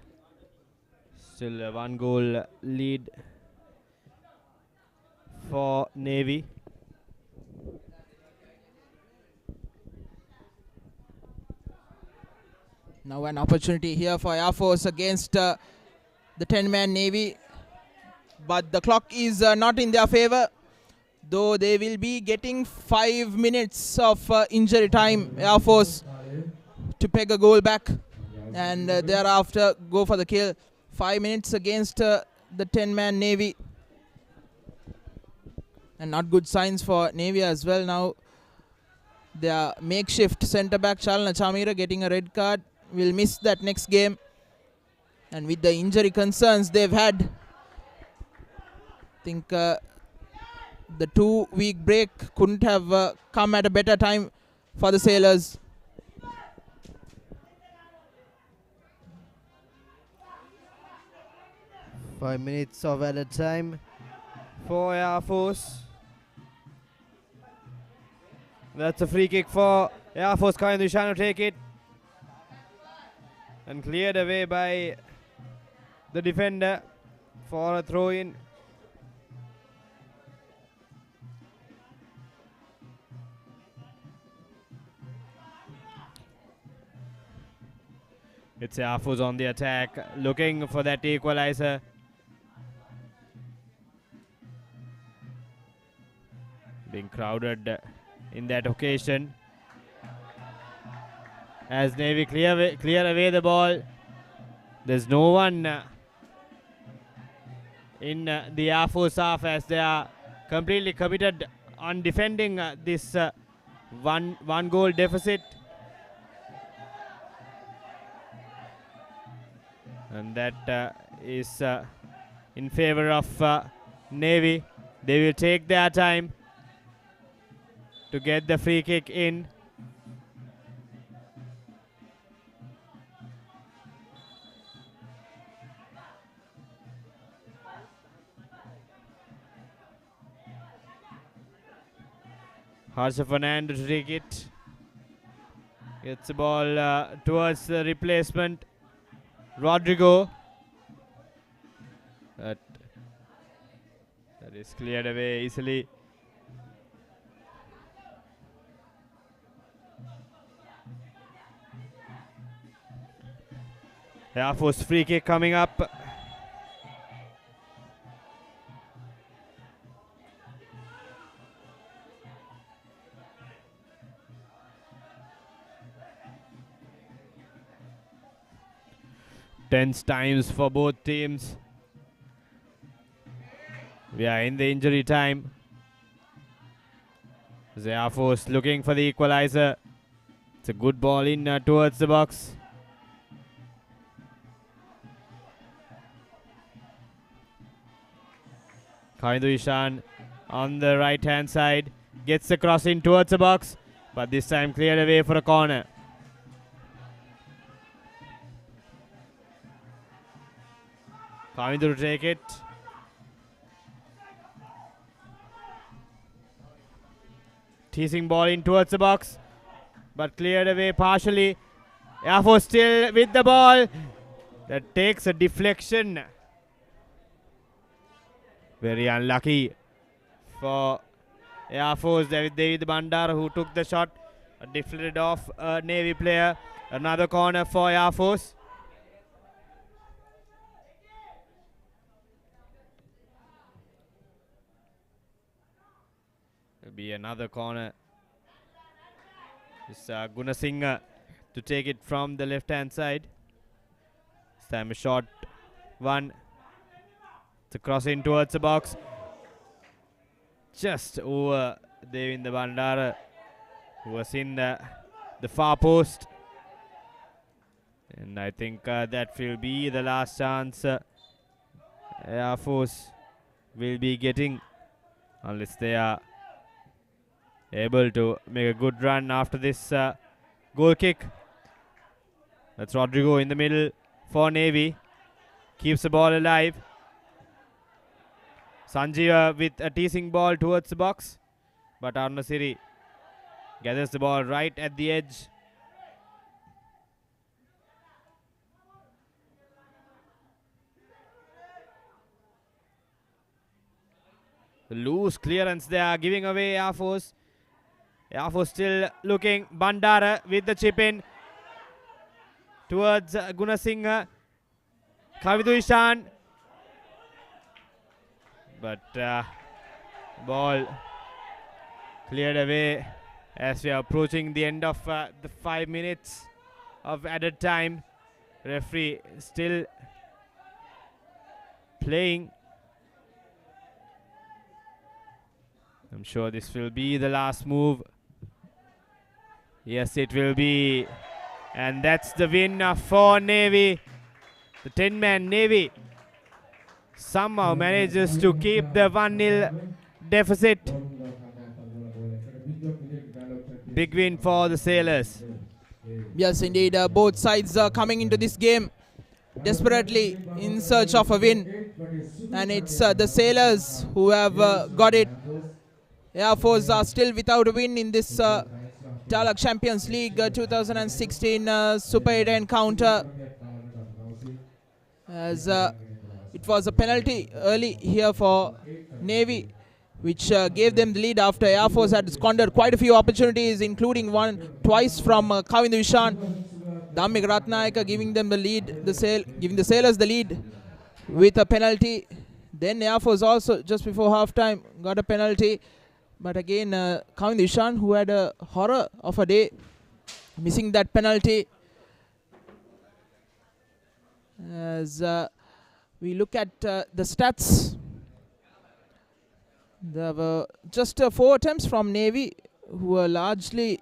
Still a 1 goal lead for Navy. Now an opportunity here for Air Force against the 10-man Navy. But the clock is not in their favor, though they will be getting 5 minutes of injury time, Air Force, to peg a goal back and thereafter go for the kill. 5 minutes against the 10-man Navy. And not good signs for Navy as well. Now their makeshift centre-back Chalana Chamira getting a red card. Will miss that next game. And with the injury concerns they've had, I think the 2-week break couldn't have come at a better time for the Sailors. Five minutes of added time for Air Force. That's a free kick for Air Force. Kaindu Ishanu take it. And cleared away by the defender for a throw-in. It's Air Force on the attack, looking for that equalizer. Being crowded in that occasion. As Navy clear away the ball. There's no one in the Air Force half, as they are completely committed on defending this one goal deficit. And that is in favor of Navy. They will take their time to get the free kick in. Harsha Fernando to take it. Gets the ball towards the replacement, Rodrigo. That is cleared away easily. Air Force free kick coming up. Tense times for both teams. We are in the injury time. The Air Force looking for the equalizer. It's a good ball in towards the box. Kaindu Ishan on the right hand side gets the cross in towards the box, but this time cleared away for a corner. Kaindu to take it. Teasing ball in towards the box, but cleared away partially. Air Force still with the ball. That takes a deflection. Very unlucky for Air Force. David Bandar, who took the shot, deflected off a Navy player. Another corner for Air Force. There'll be another corner. It's Gunasinghe to take it from the left hand side. This time a short one. It's a cross in towards the box. just over Devinda Bandara, who was in the far post. And I think that will be the last chance Air Force will be getting, unless they are able to make a good run after this goal kick. That's Rodrigo in the middle for Navy. Keeps the ball alive. Sanjeev with a teasing ball towards the box. But Arunasiri gathers the ball right at the edge. The loose clearance there, giving away Air Force. Air Force still looking. Bandara with the chip in towards Gunasinghe. Kavidu Ishan. But ball cleared away as we are approaching the end of the 5 minutes of added time. Referee still playing. I'm sure this will be the last move. Yes, it will be. And that's the win for Navy. The 10-man Navy somehow manages to keep the 1-0 deficit. Big win for the Sailors. Yes, indeed. Both sides are coming into this game desperately in search of a win. And it's the Sailors who have got it. Air Force are still without a win in this Dialog Champions League 2016 Super 8 encounter. As it was a penalty early here for Navy, which gave them the lead after Air Force had squandered quite a few opportunities, including twice from Kavindu Ishan. Dhammik Ratnayaka giving them the lead, giving the Sailors the lead with a penalty. Then Air Force also, just before half-time, got a penalty. But again, Kavindu Ishan, who had a horror of a day, missing that penalty. As we look at the stats, there were just 4 attempts from Navy, who were largely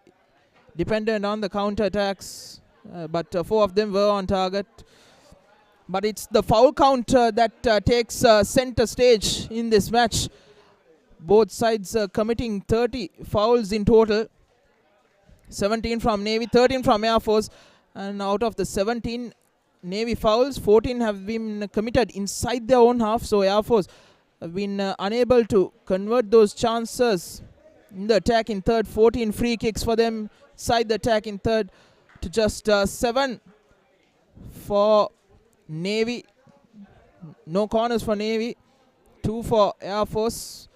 dependent on the counter-attacks, but 4 of them were on target. But it's the foul count that takes center stage in this match. Both sides committing 30 fouls in total. 17 from Navy, 13 from Air Force. And out of the 17 Navy fouls, 14 have been committed inside their own half. So Air Force have been unable to convert those chances in the attack in third. 14 free kicks for them inside the attack in third to just 7 for Navy. No corners for Navy. 2 for Air Force.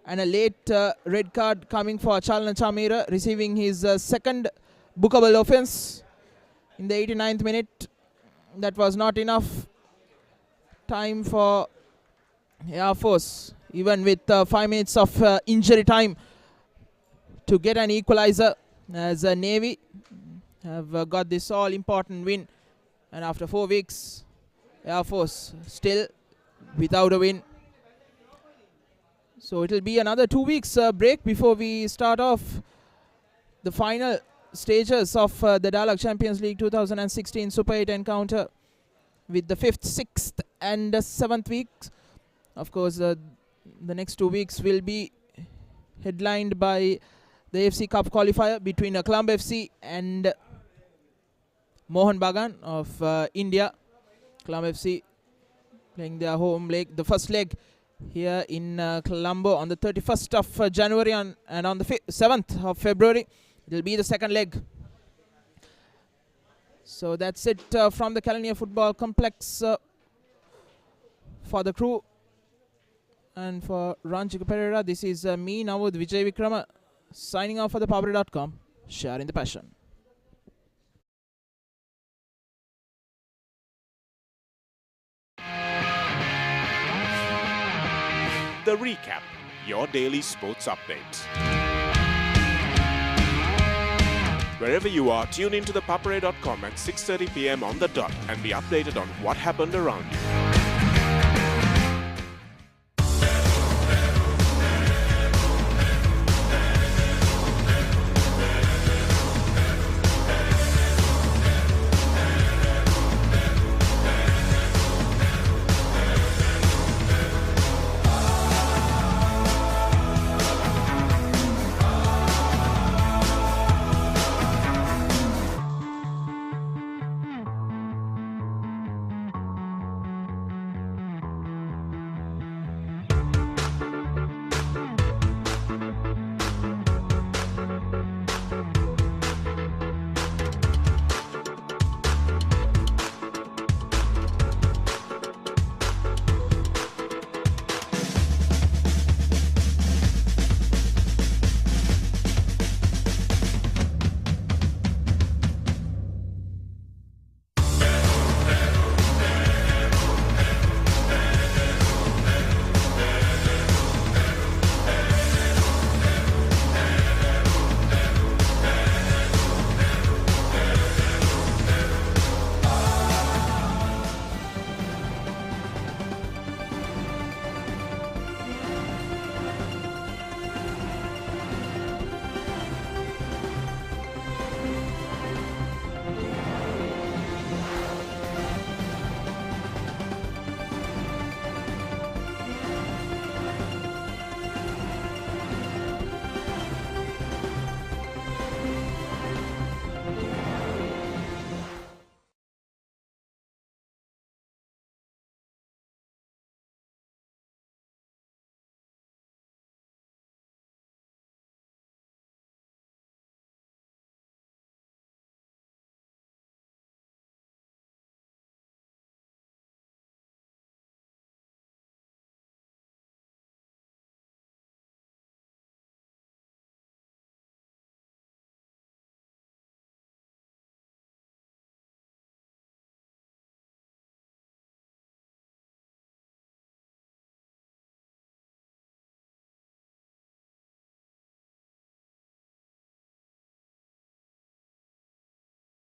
And a late red card coming for Chalana Chamira, receiving his second bookable offence in the 89th minute. That was not enough time for Air Force, even with 5 minutes of injury time, to get an equalizer, as Navy have got this all-important win. And after 4 weeks, Air Force still without a win. So it will be another 2 weeks break before we start off the final stages of the Dialog Champions League 2016 Super 8 encounter with the 5th, 6th and 7th weeks. Of course, the next 2 weeks will be headlined by the AFC Cup qualifier between Colombo FC and Mohan Bagan of India. Colombo FC playing their home leg, the first leg here in Colombo on the 31st of January and on the 7th of February. It will be the second leg. So that's it from the Kalania Football Complex for the crew. And for Ranjika Pereira, this is me now with Vijay Vikrama signing off for ThePapare.com, sharing the passion. The Recap, your daily sports update. Wherever you are, tune in to ThePapare.com at 6:30 p.m. on the dot and be updated on what happened around you.